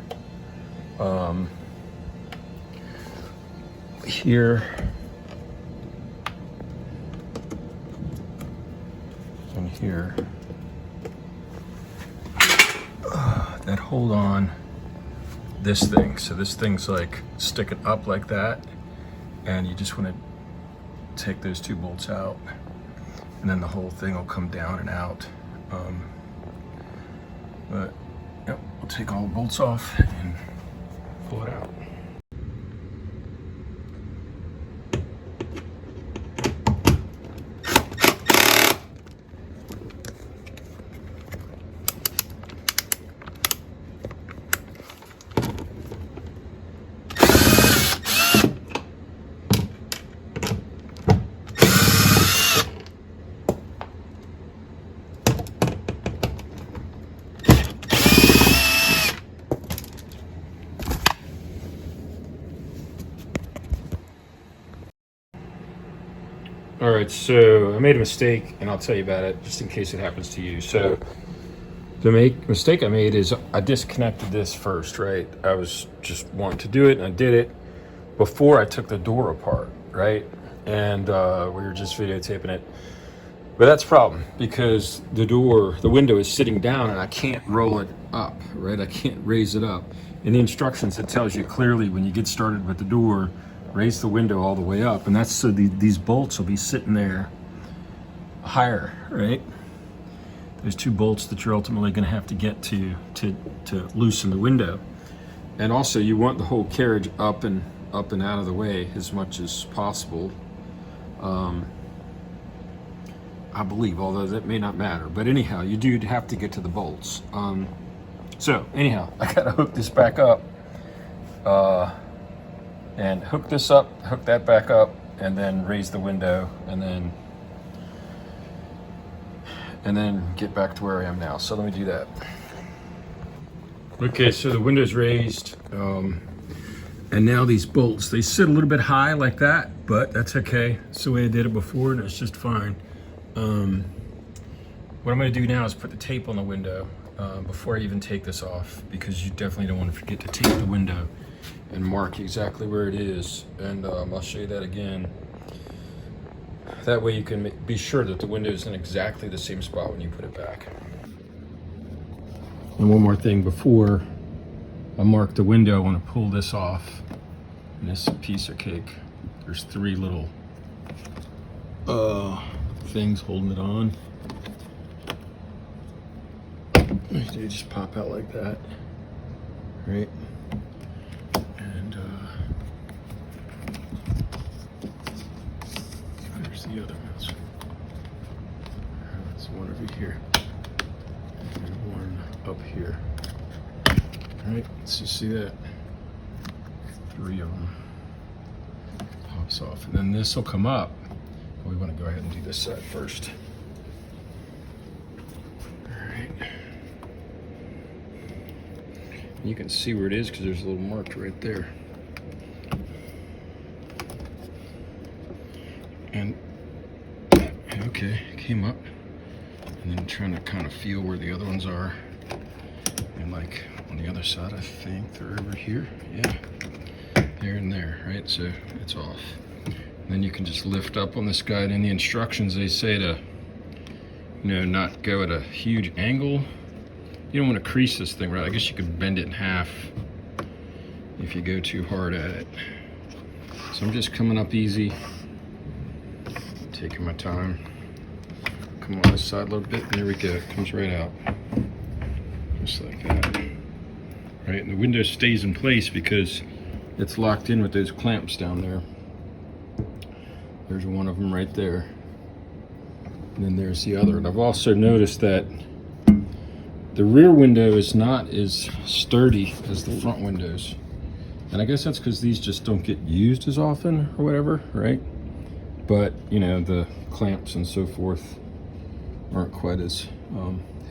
Here and here that hold on this thing. So this thing's like sticking up like that, and you just want to take those two bolts out, and then the whole thing will come down and out. But yep, we'll take all the bolts off and pull it out. All right, so I made a mistake, and I'll tell you about it just in case it happens to you. So the mistake I made is I disconnected this first, right? I was just wanting to do it, and I did it before I took the door apart, right? And we were just videotaping it. But that's a problem, because the window is sitting down, and I can't roll it up, right? I can't raise it up. In the instructions, it tells you clearly when you get started with the door, raise the window all the way up, and that's so these bolts will be sitting there higher, right? There's two bolts that you're ultimately going to have to get to loosen the window, and also you want the whole carriage up and out of the way as much as possible. I believe, although that may not matter, but anyhow, you do have to get to the bolts. So anyhow, I gotta hook this back up. And hook this up, hook that back up, and then raise the window, and then get back to where I am now. So let me do that. Okay, so the window's raised, and now these bolts, they sit a little bit high like that, but that's okay. That's the way I did it before, and it's just fine. What I'm gonna do now is put the tape on the window before I even take this off, because you definitely don't want to forget to tape the window and mark exactly where it is, and I'll show you that again. That way you can be sure that the window is in exactly the same spot when you put it back. And one more thing before I mark the window, I want to pull this off. And this piece of cake, there's three little things holding it on. They just pop out like that, right? And there's the other ones. There's one over here and one up here. All right, so you see that? Three of them. Pops off, and then this will come up. We want to go ahead and do this side first. You can see where it is because there's a little mark right there. And okay, it came up, and then I'm trying to kind of feel where the other ones are. And like on the other side, I think they're over here. Yeah, there and there, right? So it's off. And then you can just lift up on this guide. In the instructions, they say to, not go at a huge angle. You don't want to crease this thing, right? I guess you could bend it in half if you go too hard at it. So I'm just coming up easy, taking my time. Come on this side a little bit, and there we go. It comes right out, just like that. Right, and the window stays in place because it's locked in with those clamps down there. There's one of them right there, and then there's the other. And I've also noticed that the rear window is not as sturdy as the front windows. And I guess that's because these just don't get used as often or whatever, right? But, the clamps and so forth aren't quite as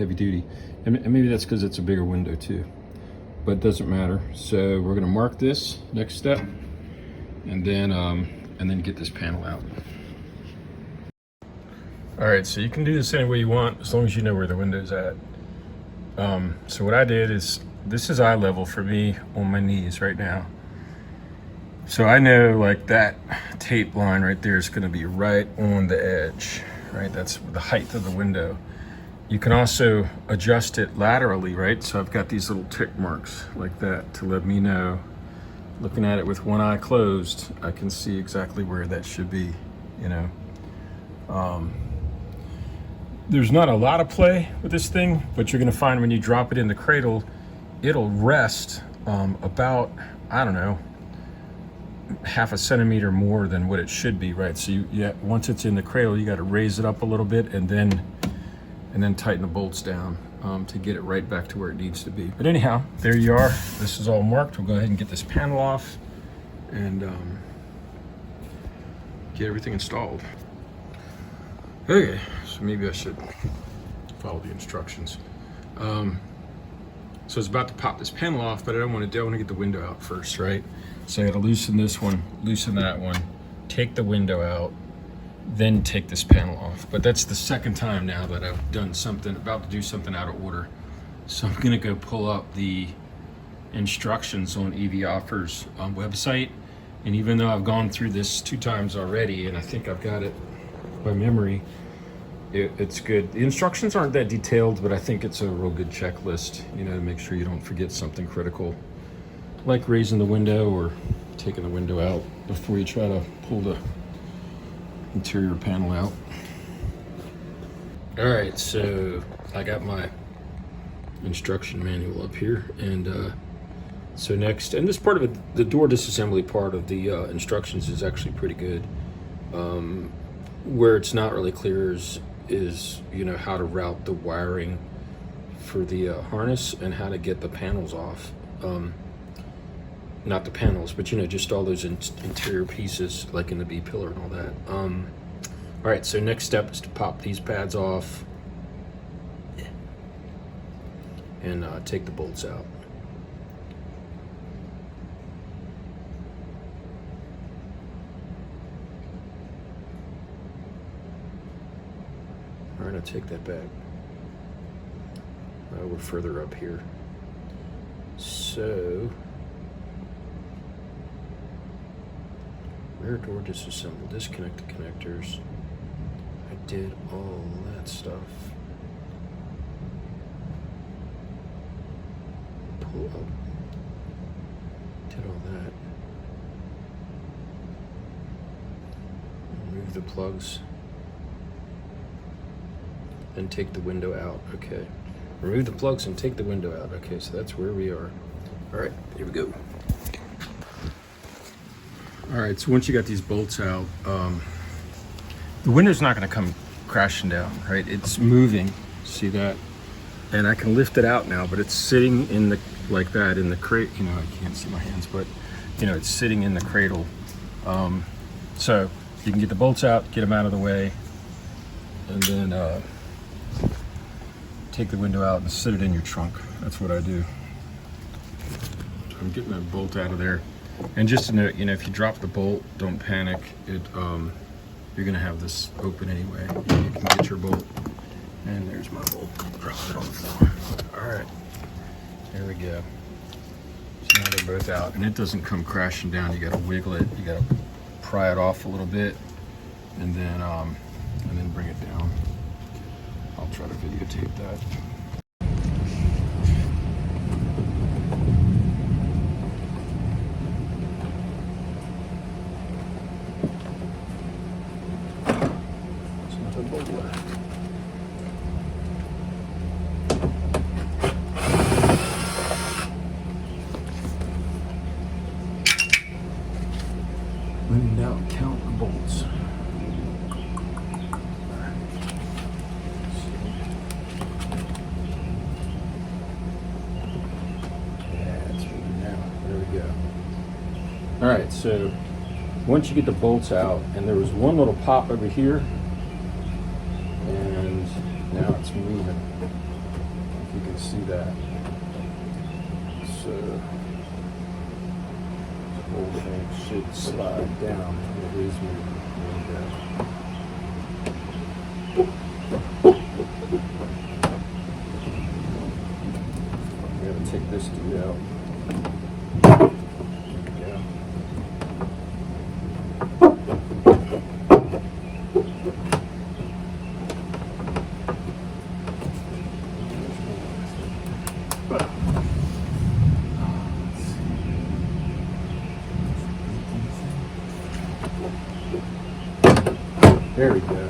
heavy duty. And maybe that's because it's a bigger window too, but it doesn't matter. So we're gonna mark this next step, and then get this panel out. All right, so you can do this any way you want as long as you know where the window's at. So what I did is, this is eye level for me on my knees right now. So I know like that tape line right there is gonna be right on the edge, right? That's the height of the window. You can also adjust it laterally, right? So I've got these little tick marks like that to let me know, looking at it with one eye closed, I can see exactly where that should be, you know. There's not a lot of play with this thing, but you're gonna find when you drop it in the cradle, it'll rest about, I don't know, half a centimeter more than what it should be, right? So once it's in the cradle, you gotta raise it up a little bit and then tighten the bolts down to get it right back to where it needs to be. But anyhow, there you are. This is all marked. We'll go ahead and get this panel off and get everything installed. Okay, so maybe I should follow the instructions. So it's about to pop this panel off, but I want to get the window out first, right? So I got to loosen this one, loosen that one, take the window out, then take this panel off. But that's the second time now that I've done something, about to do something out of order. So I'm gonna go pull up the instructions on EVOffer's website. And even though I've gone through this 2 times already, and I think I've got it by memory, it's good. The instructions aren't that detailed, but I think it's a real good checklist, you know, to make sure you don't forget something critical, like raising the window or taking the window out before you try to pull the interior panel out. All right, so I got my instruction manual up here, and so next, and this part of it, the door disassembly part of the instructions is actually pretty good. Where it's not really clear is you know, how to route the wiring for the harness and how to get the panels off. Not the panels, but you know, just all those interior pieces, like in the B-pillar and all that. All right, so next step is to pop these pads off and take the bolts out. All right, I'll take that back. We're further up here. So, rear door disassemble, disconnect the connectors. I did all that stuff. Pull up. Did all that. Remove the plugs. Then take the window out. Okay. Remove the plugs and take the window out. Okay, so that's where we are. All right, here we go. All right, so once you got these bolts out, the window's not gonna come crashing down, right? It's moving, see that? And I can lift it out now, but it's sitting in the, like that, in the crate. You know, I can't see my hands, but you know, it's sitting in the cradle. So you can get the bolts out, get them out of the way, and then take the window out and sit it in your trunk. That's what I do. I'm getting that bolt out of there. And just to note, you know, if you drop the bolt, don't panic. You're gonna have this open anyway. You can get your bolt. And there's my bolt. Drop it on the floor. All right, there we go. So now they're both out, and it doesn't come crashing down. You gotta wiggle it. You gotta pry it off a little bit, and then bring it down. I'll try to videotape that. When in doubt, count the bolts. All right, so once you get the bolts out, and there was one little pop over here, and now it's moving. see that. So the whole thing should slide down. It is moving. I'm gonna take this dude out. Yeah. There we go.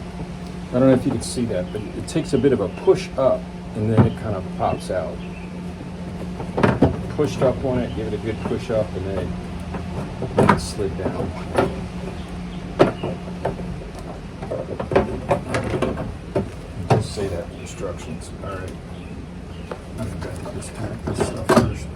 I don't know if you can see that, but it takes a bit of a push up and then it kind of pops out. Pushed up on it, give it a good push up, and then it slid down. Just say that in instructions. All right. I've got to disconnect this stuff first.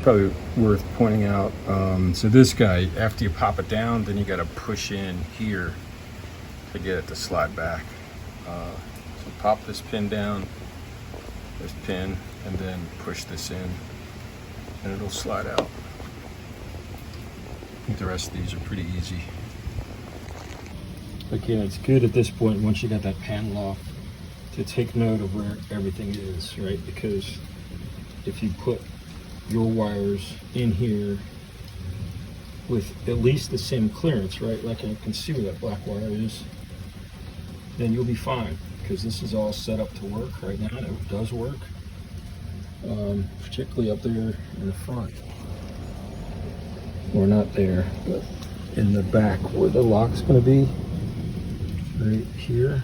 Probably worth pointing out, so this guy, after you pop it down, then you got to push in here to get it to slide back. So pop this pin down, this pin, and then push this in, and it'll slide out. I think the rest of these are pretty easy. Again, it's good at this point, once you got that panel off, to take note of where everything is, right? Because if you put your wires in here with at least the same clearance, right? Like I can see where that black wire is, then you'll be fine, because this is all set up to work right now. It does work, particularly up there in the front, or not there, but in the back where the lock's going to be, right here.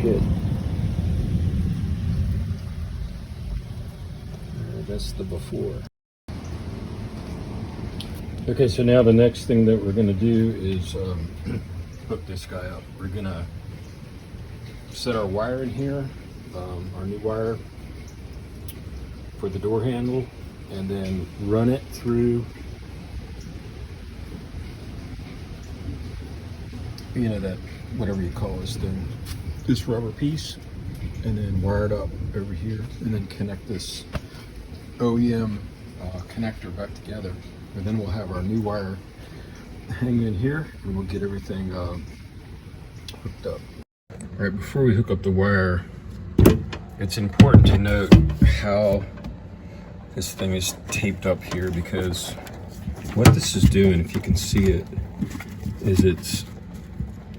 Good. That's the before. Okay, so now the next thing that we're going to do is hook this guy up. We're going to set our wire in here, our new wire for the door handle, and then run it through, you know, that whatever you call this thing, this rubber piece, and then wire it up over here, and then connect this OEM connector back together, and then we'll have our new wire hang in here, and we'll get everything hooked up. All right, before we hook up the wire, it's important to note how this thing is taped up here, because what this is doing, if you can see it, is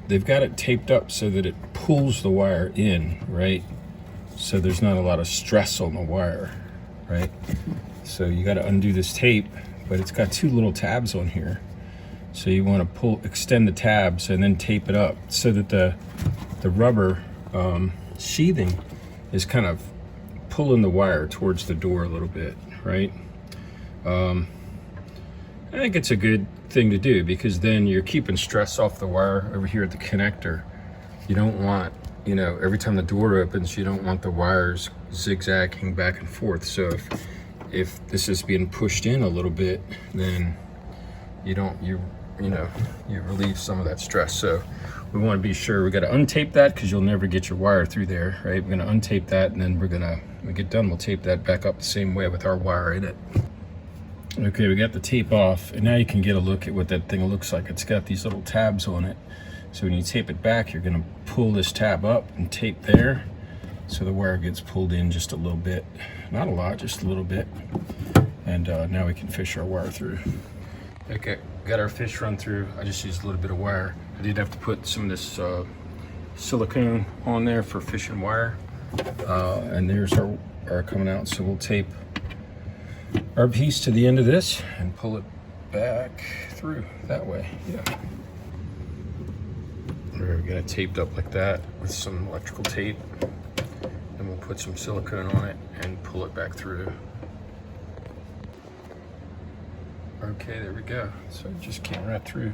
they've got it taped up so that it pulls the wire in, right? So there's not a lot of stress on the wire, right? So you got to undo this tape, but it's got two little tabs on here. So you want to extend the tabs and then tape it up so that the rubber sheathing is kind of pulling the wire towards the door a little bit, right? I think it's a good thing to do because then you're keeping stress off the wire over here at the connector. You don't want, you know, every time the door opens, you don't want the wires zigzagging back and forth. So if this is being pushed in a little bit, then you relieve some of that stress. So we want to be sure we got to untape that because you'll never get your wire through there, right? We're going to untape that, and then when we get done, we'll tape that back up the same way with our wire in it. Okay, we got the tape off, and now you can get a look at what that thing looks like. It's got these little tabs on it. So when you tape it back, you're going to pull this tab up and tape there, so the wire gets pulled in just a little bit. Not a lot, just a little bit. And now we can fish our wire through. Okay, got our fish run through. I just used a little bit of wire. I did have to put some of this silicone on there for fishing wire. And there's our coming out. So we'll tape our piece to the end of this and pull it back through that way. Yeah. We're gonna get it taped up like that with some electrical tape. And we'll put some silicone on it and pull it back through. Okay, there we go. So it just came right through.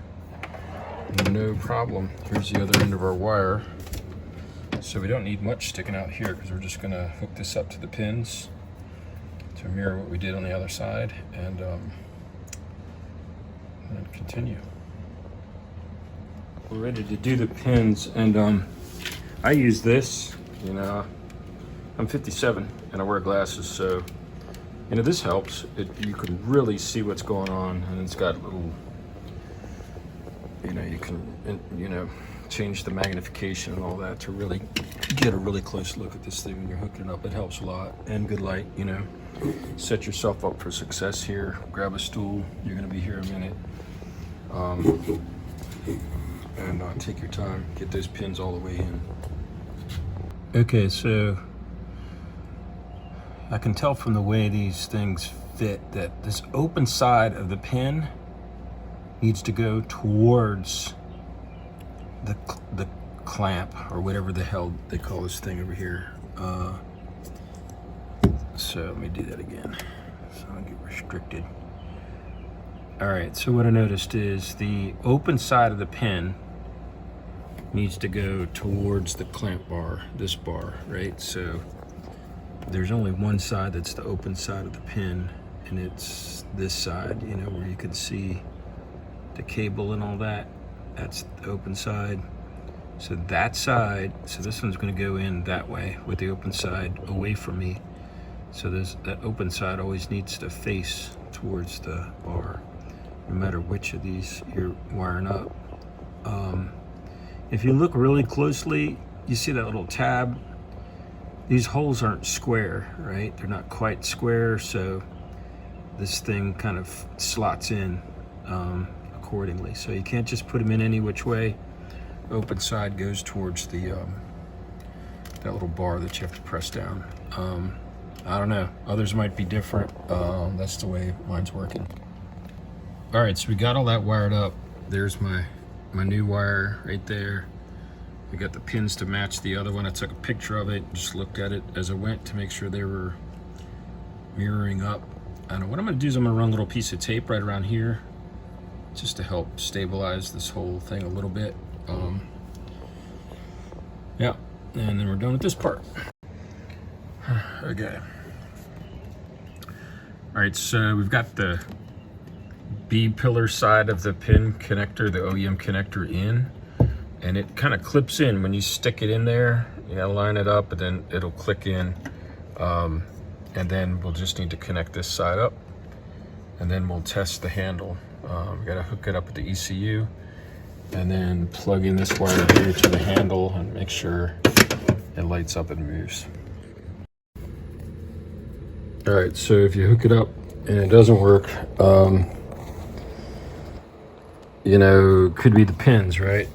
No problem. Here's the other end of our wire. So we don't need much sticking out here because we're just gonna hook this up to the pins to mirror what we did on the other side and continue. We're ready to do the pins, and I use this, you know, I'm 57 and I wear glasses, so you know, this helps. You can really see what's going on, and it's got little, you know, you can, you know, change the magnification and all that to really get a really close look at this thing when you're hooking it up. It helps a lot, and good light, you know. Set yourself up for success here. Grab a stool. You're gonna be here a minute. And take your time. Get those pins all the way in. Okay, so I can tell from the way these things fit that this open side of the pin needs to go towards the clamp, or whatever the hell they call this thing over here. So let me do that again so I don't get restricted. All right, so what I noticed is the open side of the pin needs to go towards the clamp bar, this bar, right? So there's only one side that's the open side of the pin, and it's this side, you know, where you can see the cable and all that. That's the open side. So that side, so this one's gonna go in that way with the open side away from me. So that open side always needs to face towards the bar, no matter which of these you're wiring up. If you look really closely, you see that little tab. These holes aren't square, right? They're not quite square, so this thing kind of slots in accordingly. So you can't just put them in any which way. Open side goes towards the that little bar that you have to press down. I don't know, others might be different. That's the way mine's working. All right, so we got all that wired up. There's my new wire right there. We got the pins to match the other one. I took a picture of it, just looked at it as I went to make sure they were mirroring up. I don't know, what I'm gonna do is I'm gonna run a little piece of tape right around here just to help stabilize this whole thing a little bit. Yeah, and then we're done with this part. Okay. All right, so we've got the B pillar side of the pin connector, the OEM connector in, and it kind of clips in when you stick it in there. You gotta line it up, and then it'll click in. And then we'll just need to connect this side up, and then we'll test the handle. We gotta hook it up with the ECU, and then plug in this wire here to the handle and make sure it lights up and moves. All right, so if you hook it up and it doesn't work, you know, could be the pins, right?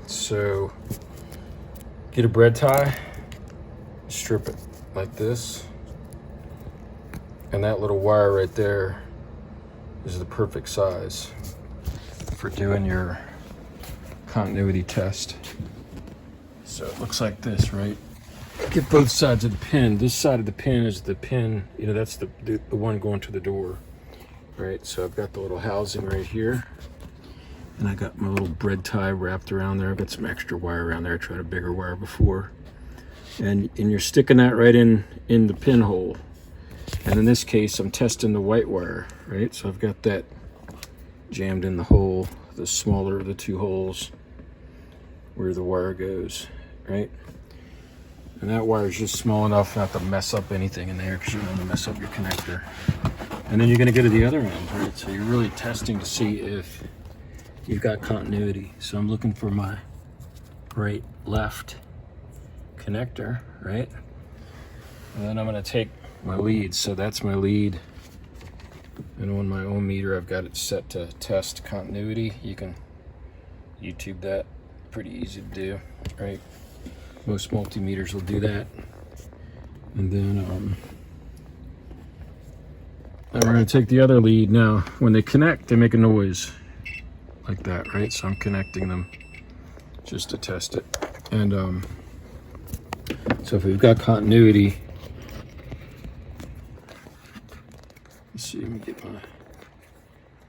So get a bread tie, strip it like this, and that little wire right there is the perfect size. for doing your continuity test. So it looks like this, right? Get both sides of the pin. This side of the pin is the pin, you know, that's the one going to the door, right? So I've got the little housing right here, and I got my little bread tie wrapped around there. I've got some extra wire around there. I tried a bigger wire before. And you're sticking that right in the pinhole. And in this case, I'm testing the white wire, right? So I've got that jammed in the hole, the smaller of the two holes where the wire goes, right? And that wire is just small enough not to mess up anything in there, because you don't want to mess up your connector. And then you're going to go to the other end, right? So you're really testing to see if you've got continuity. So I'm looking for my right, left connector, right? And then I'm going to take my lead. So that's my lead. And on my ohm meter, I've got it set to test continuity. You can YouTube that. Pretty easy to do, right? Most multimeters will do that. And then we're going to take the other lead. Now, when they connect, they make a noise like that, right? So I'm connecting them just to test it. And so if we've got continuity, let's see, let me get my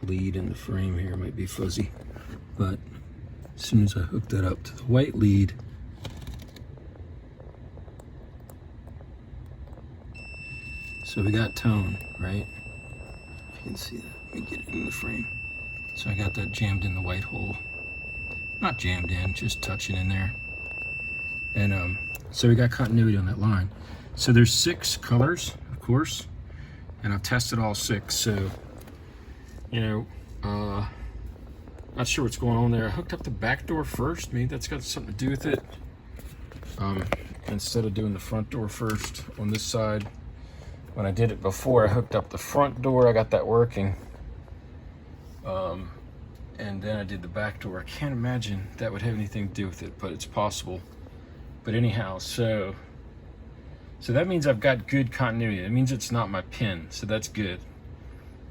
lead in the frame here. It might be fuzzy, but as soon as I hook that up to the white lead, so we got tone, right? You can see that. Let me get it in the frame. So I got that jammed in the white hole. Not jammed in, just touching in there. And so we got continuity on that line. So there's 6 colors, of course, and I've tested all 6. So, you know, not sure what's going on there. I hooked up the back door first. Maybe that's got something to do with it. Instead of doing the front door first on this side. When I did it before, I hooked up the front door. I got that working. And then I did the back door. I can't imagine that would have anything to do with it, but it's possible. But anyhow, so that means I've got good continuity. That means it's not my pin, so that's good.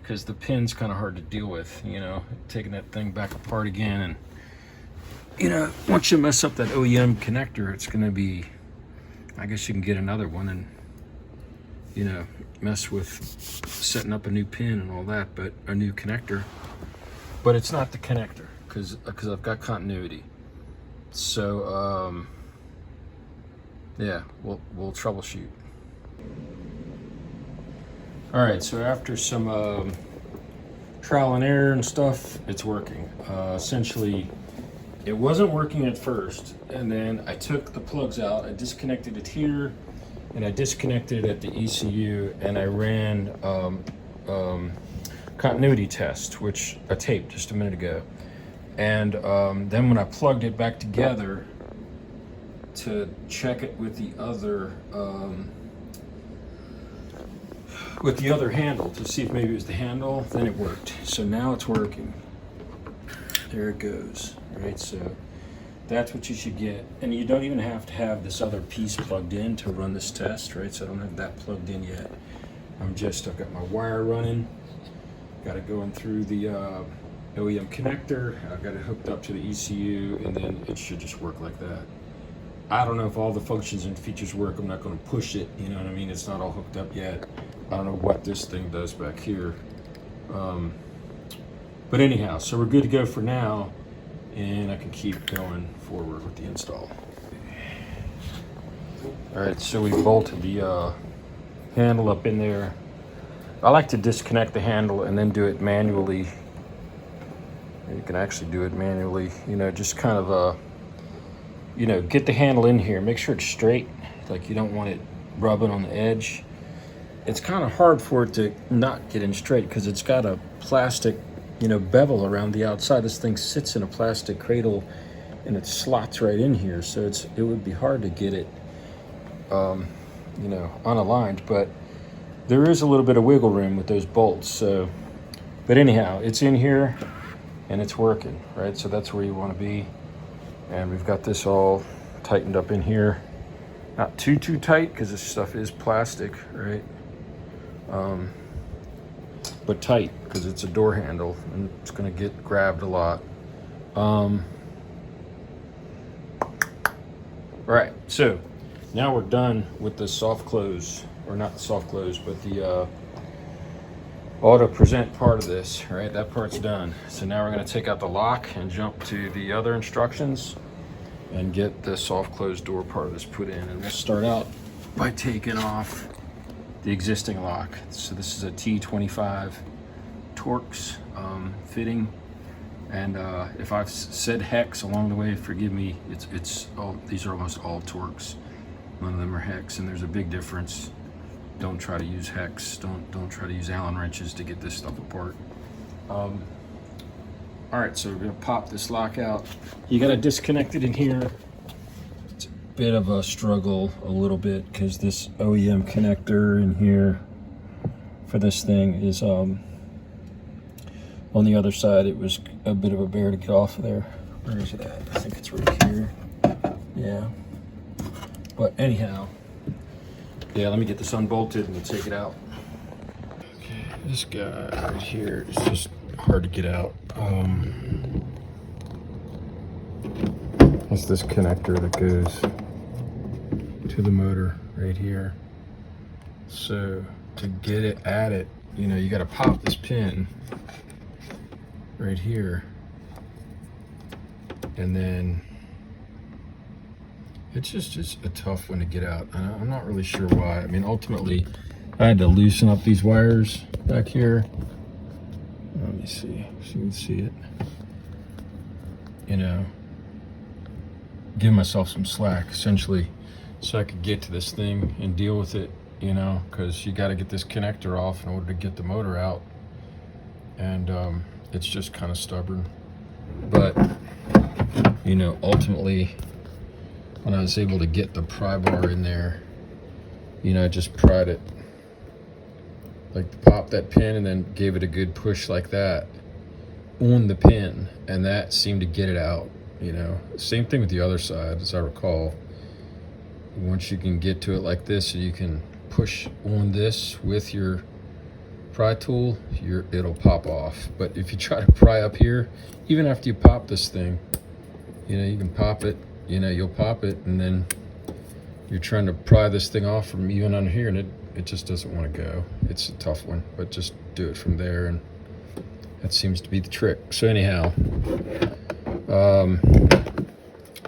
Because the pin's kind of hard to deal with, you know, taking that thing back apart again. And, you know, once you mess up that OEM connector, it's going to be, I guess you can get another one and, you know, mess with setting up a new pin and all that, but a new connector. But it's not the connector, because I've got continuity. So, yeah, we'll troubleshoot. All right, so after some trial and error and stuff, it's working. Essentially, it wasn't working at first, and then I took the plugs out, I disconnected it here, and I disconnected it at the ECU, and I ran continuity test, which I taped just a minute ago. And then when I plugged it back together to check it with the other handle to see if maybe it was the handle, then it worked. So now it's working. There it goes, right? So that's what you should get. And you don't even have to have this other piece plugged in to run this test, right? So I don't have that plugged in yet. I've got my wire running, got it going through the OEM connector, I've got it hooked up to the ECU, and then it should just work like that. I don't know if all the functions and features work. I'm not going to push it, you know what I mean? It's not all hooked up yet. I don't know what this thing does back here. But anyhow, so we're good to go for now, and I can keep going forward with the install. All right, so we bolted the handle up in there. I like to disconnect the handle and then do it manually. You can actually do it manually, you know, just kind of you know, get the handle in here, make sure it's straight, like you don't want it rubbing on the edge. It's kind of hard for it to not get in straight because it's got a plastic, you know, bevel around the outside. This thing sits in a plastic cradle and it slots right in here, so it would be hard to get it, you know, unaligned, but there is a little bit of wiggle room with those bolts. So, but anyhow, it's in here and it's working, right? So that's where you want to be. And we've got this all tightened up in here. Not too tight because this stuff is plastic, right? But tight because it's a door handle and it's going to get grabbed a lot. All right, so now we're done with the soft close, or not the soft close, but the auto present part of this. Right, that part's done. So now we're going to take out the lock and jump to the other instructions and get the soft close door part of this put in. And we'll start out by taking off the existing lock. So this is a T25 Torx fitting. And if I've said hex along the way, forgive me. It's all, these are almost all Torx. None of them are hex, and there's a big difference. Don't try to use hex. Don't try to use Allen wrenches to get this stuff apart. All right, so we're gonna pop this lock out. You gotta disconnect it in here. It's a bit of a struggle, a little bit, because this OEM connector in here for this thing is on the other side. It was a bit of a bear to get off of there. Where is it at? I think it's right here. Yeah. But anyhow, yeah, let me get this unbolted and we'll take it out. Okay, this guy right here is just hard to get out. It's this connector that goes to the motor right here. So to get it at it, you know, you got to pop this pin right here, and then it's just a tough one to get out. I'm not really sure why. I mean, ultimately, I had to loosen up these wires back here. Let me see so you can see it. You know, give myself some slack, essentially, so I could get to this thing and deal with it, you know, because you got to get this connector off in order to get the motor out. And it's just kind of stubborn. But, you know, ultimately, when I was able to get the pry bar in there, you know, I just pried it, like popped that pin and then gave it a good push like that on the pin, and that seemed to get it out, you know. Same thing with the other side, as I recall. Once you can get to it like this and you can push on this with your pry tool, it'll pop off. But if you try to pry up here, even after you pop this thing, you know, you can pop it, you know, you'll pop it, and then you're trying to pry this thing off from even under here, and it just doesn't want to go. It's a tough one, but just do it from there, and that seems to be the trick. So anyhow,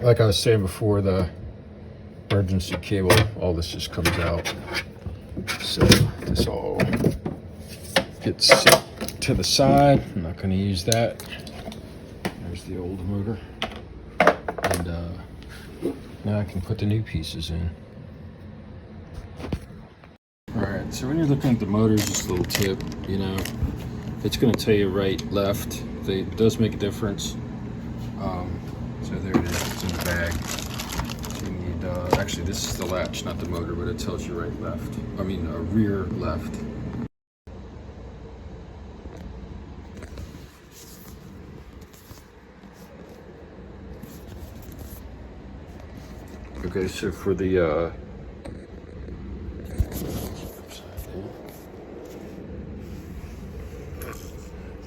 like I was saying before, the emergency cable, all this just comes out. So this all gets set to the side. I'm not going to use that. There's the old motor. And now I can put the new pieces in. Alright, so when you're looking at the motor, just a little tip, you know, it's going to tell you right, left. It does make a difference. So there it is, it's in the bag. So you need, actually this is the latch, not the motor, but it tells you right, left. I mean, rear, left. Okay, so for the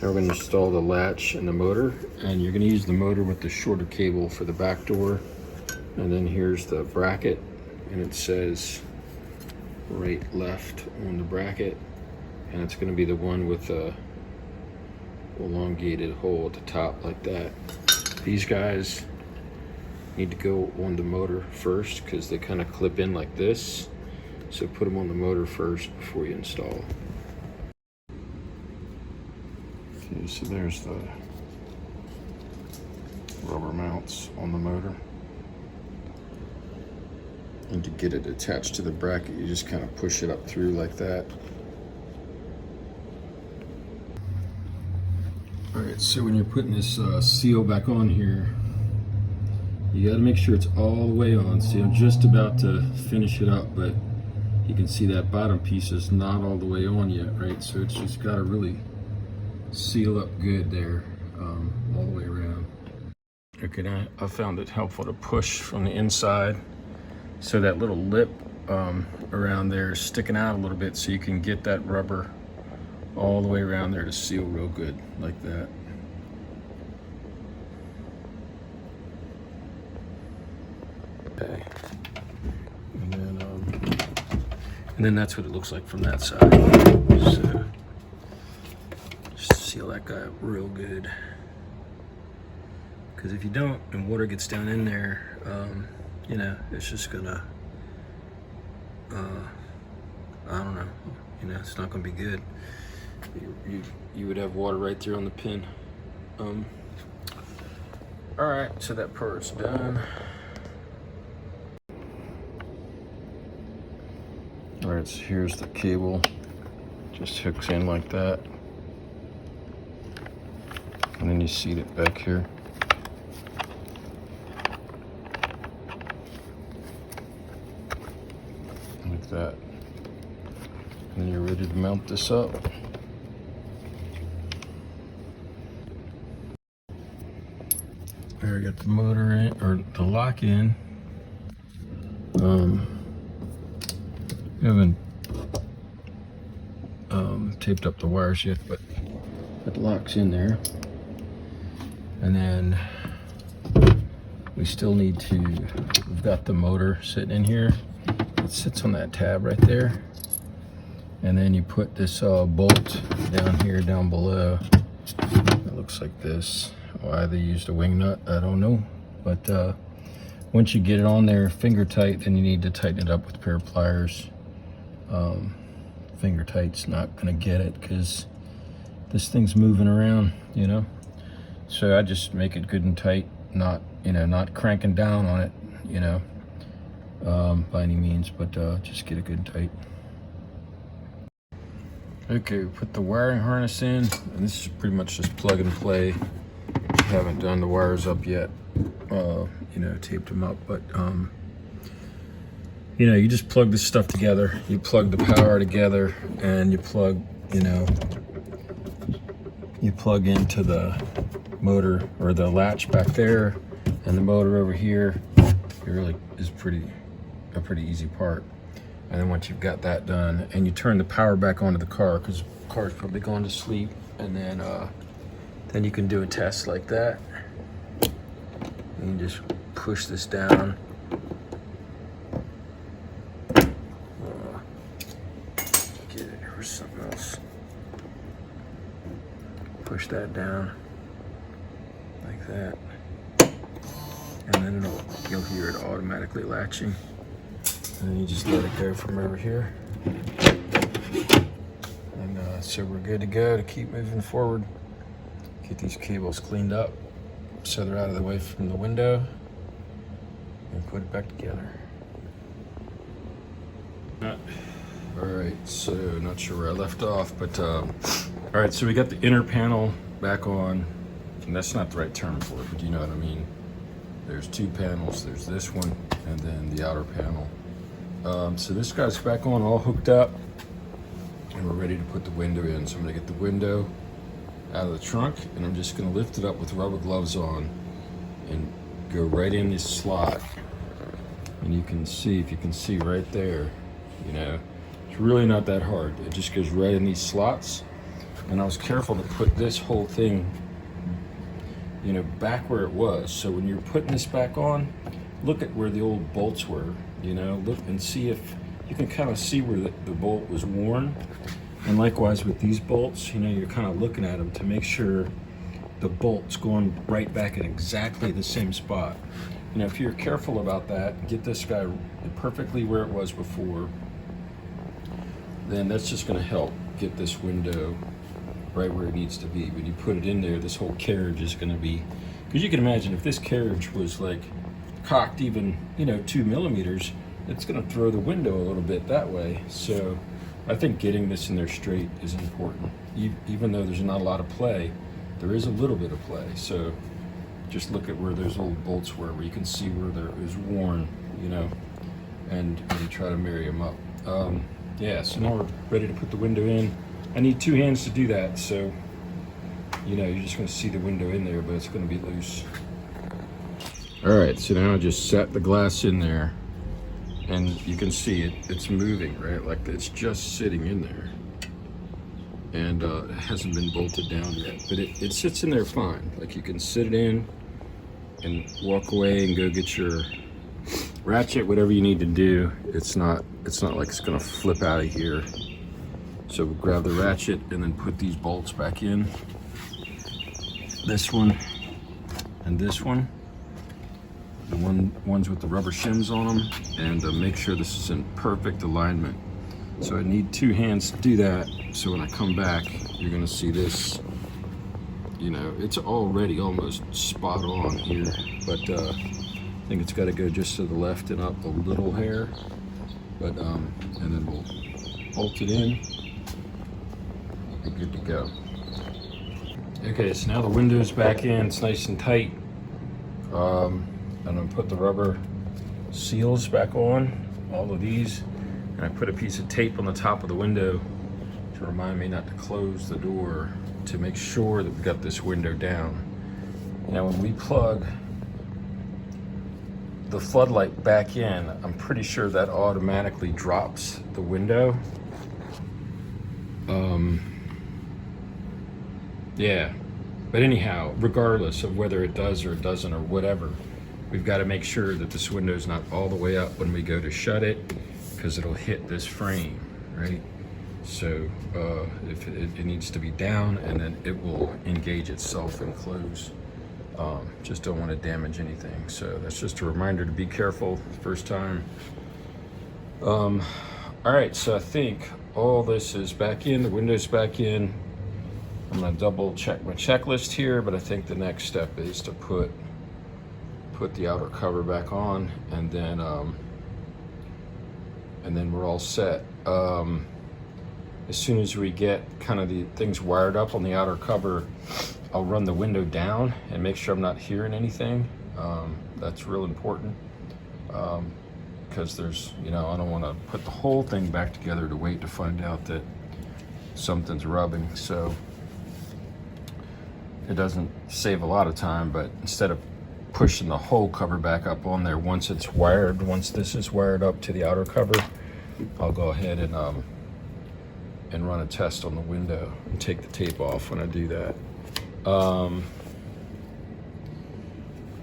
now we're going to install the latch and the motor, and you're going to use the motor with the shorter cable for the back door. And then here's the bracket, and it says right, left on the bracket, and it's going to be the one with the elongated hole at the top like that. These guys need to go on the motor first because they kind of clip in like this. So put them on the motor first before you install. Okay, so there's the rubber mounts on the motor. And to get it attached to the bracket, you just kind of push it up through like that. All right, so when you're putting this seal back on here, you got to make sure it's all the way on. See, I'm just about to finish it up, but you can see that bottom piece is not all the way on yet, right? So it's just got to really seal up good there, all the way around. Okay, now I found it helpful to push from the inside, so that little lip around there is sticking out a little bit, so you can get that rubber all the way around there to seal real good, like that. Okay. And then that's what it looks like from that side. So just seal that guy up real good. Because if you don't, and water gets down in there, you know, it's just gonna, I don't know, you know, it's not gonna be good. You would have water right there on the pin. All right, so that part's done. All right, so here's the cable. Just hooks in like that. And then you seat it back here. Like that. And then you're ready to mount this up. There, I got the motor in, or the lock in. I haven't taped up the wires yet, but it locks in there. And then we still need to, we've got the motor sitting in here. It sits on that tab right there. And then you put this bolt down here, down below. It looks like this. Why they used a wing nut, I don't know. But once you get it on there finger tight, then you need to tighten it up with a pair of pliers. Finger tight's not gonna get it because this thing's moving around, you know. So I just make it good and tight, not, you know, not cranking down on it, you know, by any means, but just get it good and tight. Okay, we put the wiring harness in, and this is pretty much just plug and play. Haven't done the wires up yet, you know, taped them up, but you know, you just plug this stuff together. You plug the power together, and you plug, you know, you plug into the motor or the latch back there, and the motor over here. It really is a pretty easy part. And then once you've got that done, and you turn the power back onto the car, because the car's probably going to sleep, and then you can do a test like that. And you just push this down. Get it, or something else. Push that down like that, and then you'll hear it automatically latching. And then you just let it go from over here. And so we're good to go to keep moving forward. Get these cables cleaned up so they're out of the way from the window, and put it back together. All right, so not sure where I left off, but all right, so we got the inner panel back on, and that's not the right term for it, but you know what I mean. There's two panels, there's this one, and then the outer panel. So this guy's back on, all hooked up, and we're ready to put the window in. So I'm gonna get the window out of the trunk, and I'm just gonna lift it up with rubber gloves on and go right in this slot. And you can see, if you can see right there, you know, it's really not that hard. It just goes right in these slots. And I was careful to put this whole thing, you know, back where it was. So when you're putting this back on, look at where the old bolts were, you know, look and see if you can kind of see where the bolt was worn. And likewise with these bolts, you know, you're kind of looking at them to make sure the bolt's going right back in exactly the same spot. You know, if you're careful about that, get this guy perfectly where it was before, then that's just going to help get this window right where it needs to be. When you put it in there, this whole carriage is going to be, because you can imagine if this carriage was like cocked even, you know, 2 millimeters, it's going to throw the window a little bit that way. So I think getting this in there straight is important. Even though there's not a lot of play, there is a little bit of play. So just look at where those old bolts were, where you can see where there is worn, you know, and try to marry them up. Yeah, so now we're ready to put the window in. I need 2 hands to do that, so, you know, you're just gonna see the window in there, but it's gonna be loose. All right, so now I just set the glass in there, and you can see it's moving, right? Like it's just sitting in there. And it hasn't been bolted down yet, but it sits in there fine. Like you can sit it in and walk away and go get your ratchet whatever you need to do. It's not like it's gonna flip out of here. So we'll grab the ratchet and then put these bolts back in. This one and this one. The ones with the rubber shims on them, and make sure this is in perfect alignment. So I need 2 hands to do that. So when I come back, you're gonna see this, you know, it's already almost spot on here, but I think it's gotta go just to the left and up a little hair, but and then we'll bolt it in, we're good to go. Okay, so now the window's back in, it's nice and tight. I'm gonna put the rubber seals back on, all of these, and I put a piece of tape on the top of the window to remind me not to close the door, to make sure that we got this window down. Now when we plug the floodlight back in, I'm pretty sure that automatically drops the window. Yeah, but anyhow, regardless of whether it does or it doesn't or whatever, we've got to make sure that this window is not all the way up when we go to shut it, because it'll hit this frame, right? So if it needs to be down, and then it will engage itself and close. Just don't want to damage anything. So that's just a reminder to be careful the first time. All right, so I think all this is back in, the window's back in. I'm gonna double check my checklist here, but I think the next step is to put the outer cover back on, and then we're all set. As soon as we get kind of the things wired up on the outer cover, I'll run the window down and make sure I'm not hearing anything. That's real important, because there's, you know, I don't want to put the whole thing back together to wait to find out that something's rubbing. So it doesn't save a lot of time, but instead of pushing the whole cover back up on there, once it's wired, once this is wired up to the outer cover, I'll go ahead and run a test on the window and take the tape off when I do that.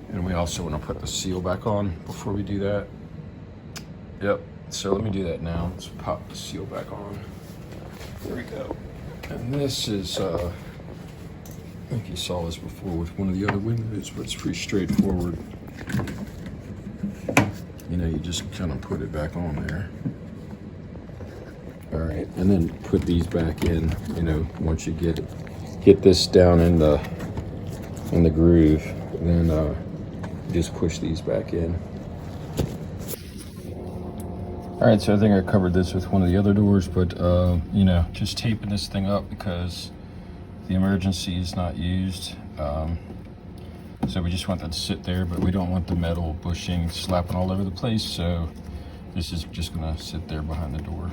And we also want to put the seal back on before we do that. Yep, so let me do that now. Let's pop the seal back on. There we go. And this is I think you saw this before with one of the other windows, but it's pretty straightforward. You know, you just kind of put it back on there. All right, and then put these back in, you know, once you get this down in the groove, then just push these back in. All right, so I think I covered this with one of the other doors, but you know, just taping this thing up because the emergency is not used. So we just want that to sit there, but we don't want the metal bushing, slapping all over the place. So this is just gonna sit there behind the door.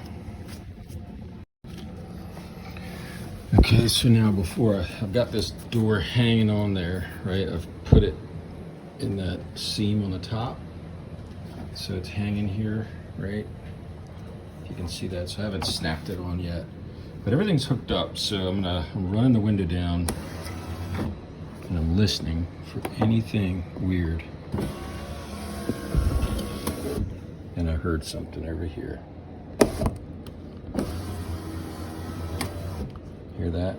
Okay, so now I've got this door hanging on there, right? I've put it in that seam on the top. So it's hanging here, right? If you can see that, so I haven't snapped it on yet. But everything's hooked up, so I'm running the window down and I'm listening for anything weird. And I heard something over here. Hear that?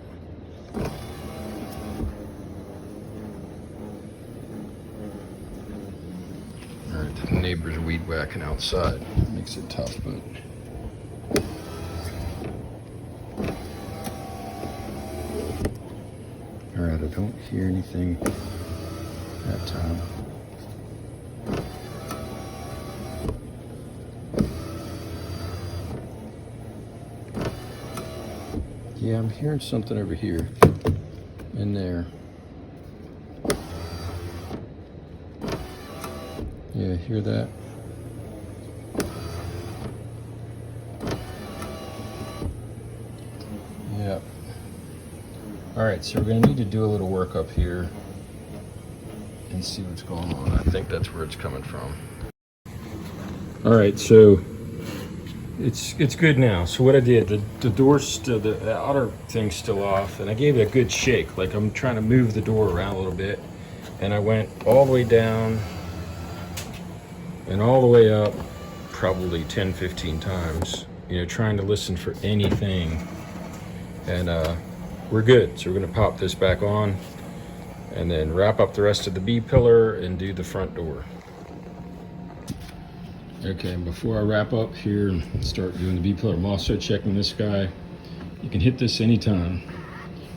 All right, the neighbor's weed whacking outside. Makes it tough, but. All right, I don't hear anything that time. Yeah, I'm hearing something over here, in there. Yeah, hear that? Yeah. All right, so we're gonna need to do a little work up here and see what's going on. I think that's where it's coming from. All right, so it's good now. So what I did, the door's still, the outer thing's still off, and I gave it a good shake, like I'm trying to move the door around a little bit, and I went all the way down and all the way up probably 10-15 times, you know, trying to listen for anything. And we're good. So we're going to pop this back on and then wrap up the rest of the B pillar and do the front door. Okay, and before I wrap up here and start doing the B pillar, I'm also checking this guy. You can hit this anytime.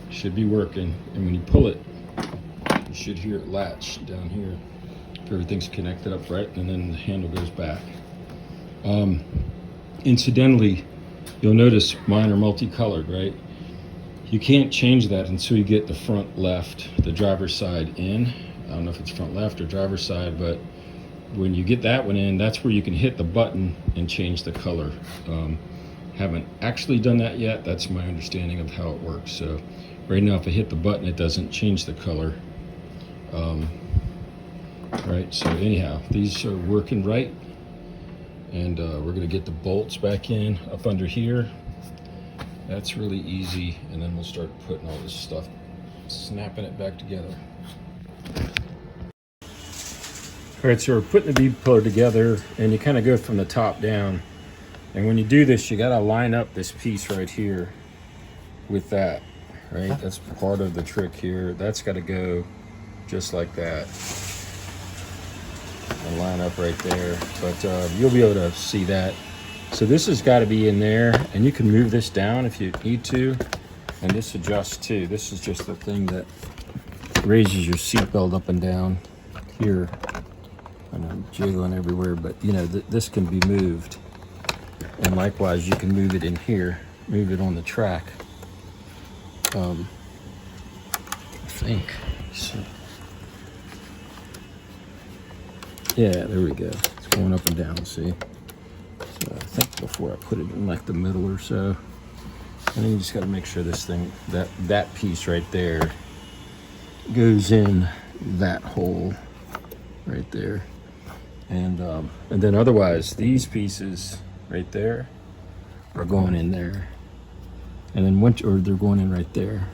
It should be working. And when you pull it, you should hear it latch down here. If everything's connected up right, and then the handle goes back. Incidentally, you'll notice mine are multicolored, right? You can't change that until you get the front left, the driver's side in. I don't know if it's front left or driver's side, but when you get that one in, that's where you can hit the button and change the color. Haven't actually done that yet. That's my understanding of how it works. So right now, if I hit the button, it doesn't change the color. Right, so anyhow, these are working right. And we're gonna get the bolts back in up under here. That's really easy, and then we'll start putting all this stuff, snapping it back together. All right, so we're putting the B pillar together, and you kind of go from the top down. And when you do this, you gotta line up this piece right here with that, right? That's part of the trick here. That's gotta go just like that. And line up right there, but you'll be able to see that. So this has got to be in there, and you can move this down if you need to, and this adjusts too. This is just the thing that raises your seatbelt up and down here. I know I'm jiggling everywhere, but you know, this can be moved, and likewise you can move it in here, move it on the track. I think so. Yeah, there we go. It's going up and down, see? So I think before I put it in like the middle or so, and then you just got to make sure this thing, that piece right there goes in that hole right there. And then otherwise, these pieces right there are going in there. And then they're going in right there.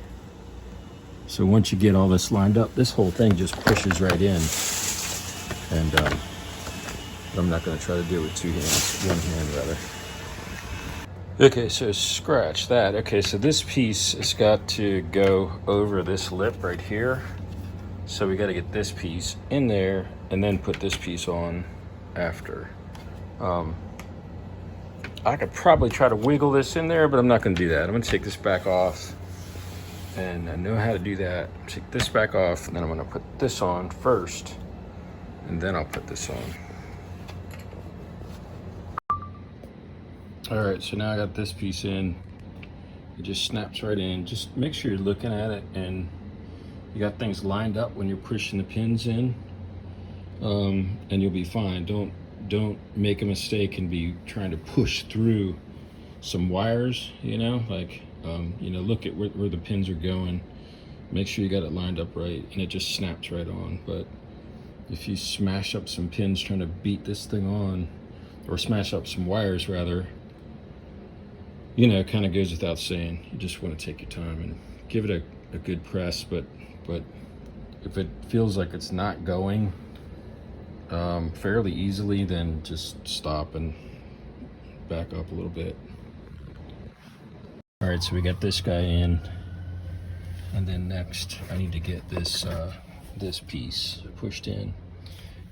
So once you get all this lined up, this whole thing just pushes right in. And I'm not going to try to do it with two hands, one hand rather. Okay, so scratch that. Okay, so this piece has got to go over this lip right here. So we got to get this piece in there and then put this piece on after. I could probably try to wiggle this in there, but I'm not going to do that. I'm going to take this back off, and I know how to do that. Take this back off, and then I'm going to put this on first. And then I'll put this on. All right, so now I got this piece in. It just snaps right in. Just make sure you're looking at it and you got things lined up when you're pushing the pins in, and you'll be fine. Don't make a mistake and be trying to push through some wires, you know, like, you know, look at where the pins are going. Make sure you got it lined up right, and it just snaps right on. But if you smash up some pins trying to beat this thing on, or smash up some wires rather, you know, it kind of goes without saying. You just want to take your time and give it a good press, but if it feels like it's not going fairly easily, then just stop and back up a little bit. All right, so we got this guy in, and then next I need to get this this piece pushed in.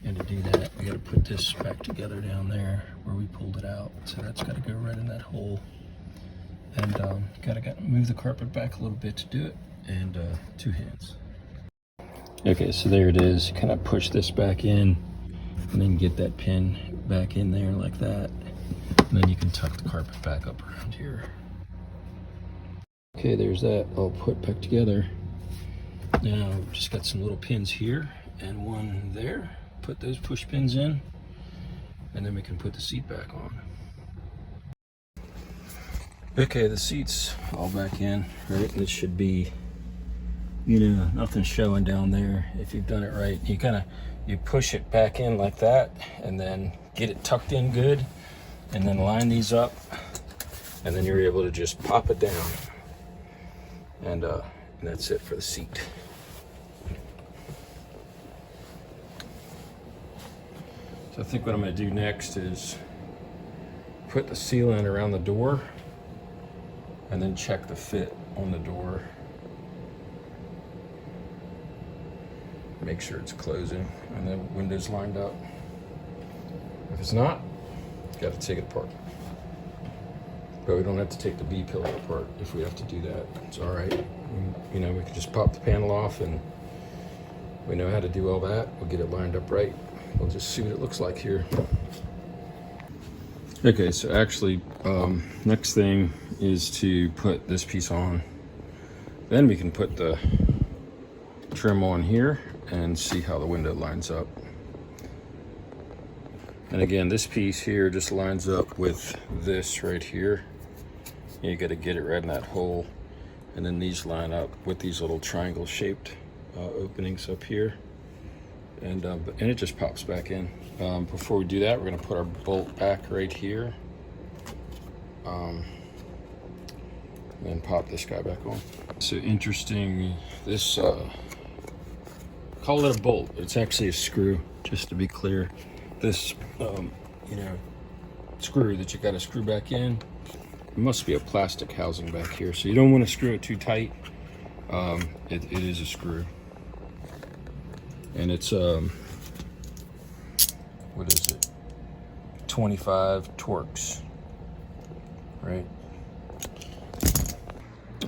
And to do that, we got to put this back together down there where we pulled it out. So that's got to go right in that hole. And got to move the carpet back a little bit to do it, and two hands. Okay, so there it is. Kind of push this back in, and then get that pin back in there like that. And then you can tuck the carpet back up around here. Okay, there's that all put back together. Now, just got some little pins here and one there. Put those push pins in, and then we can put the seat back on. Okay, the seat's all back in, right? This should be, you know, nothing showing down there if you've done it right. You push it back in like that, and then get it tucked in good, and then line these up, and then you're able to just pop it down, and that's it for the seat. So I think what I'm going to do next is put the sealant around the door and then check the fit on the door. Make sure it's closing and the window's lined up. If it's not, got to take it apart. But we don't have to take the B pillar apart if we have to do that. It's all right. You know, we can just pop the panel off, and we know how to do all that. We'll get it lined up right. We'll just see what it looks like here. Okay, so actually, next thing is to put this piece on. Then we can put the trim on here and see how the window lines up. And again, this piece here just lines up with this right here. You got to get it right in that hole. And then these line up with these little triangle shaped openings up here. And it just pops back in. Before we do that, we're going to put our bolt back right here. And pop this guy back on. So interesting, this, call it a bolt. It's actually a screw, just to be clear. This, you know, screw that you got to screw back in. It must be a plastic housing back here, so you don't want to screw it too tight. It is a screw, and it's what is it? 25 Torx, right?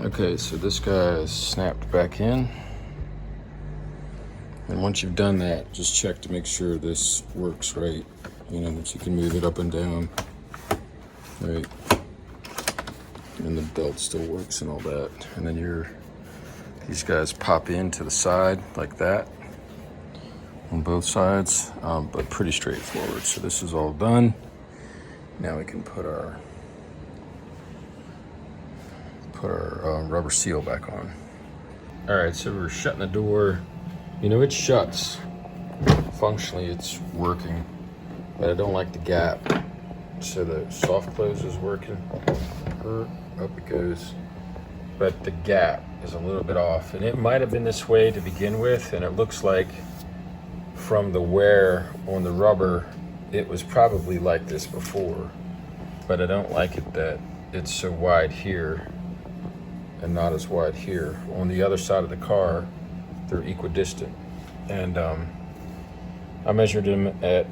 Okay, so this guy is snapped back in, and once you've done that, just check to make sure this works right. You know, that you can move it up and down, right? And the belt still works and all that. And then these guys pop in to the side like that on both sides, but pretty straightforward. So this is all done. Now we can put our rubber seal back on. All right, so we're shutting the door. You know, it shuts. Functionally, it's working, but I don't like the gap. So the soft close is working. Up it goes. But the gap is a little bit off. And it might have been this way to begin with, and it looks like from the wear on the rubber, it was probably like this before. But I don't like it that it's so wide here and not as wide here. On the other side of the car, they're equidistant. And I measured them at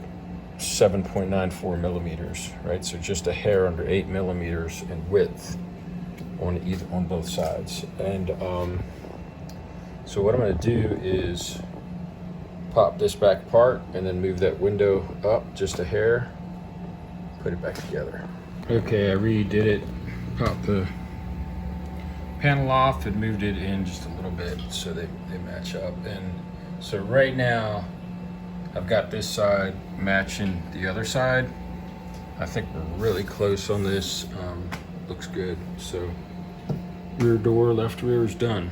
7.94 millimeters, right? So just a hair under 8 millimeters in width on both sides. And so what I'm going to do is pop this back apart and then move that window up just a hair, put it back together. Okay, I redid it, popped the panel off and moved it in just a little bit so they match up. And so right now I've got this side matching the other side. I think we're really close on this. Looks good. So rear door, left rear is done.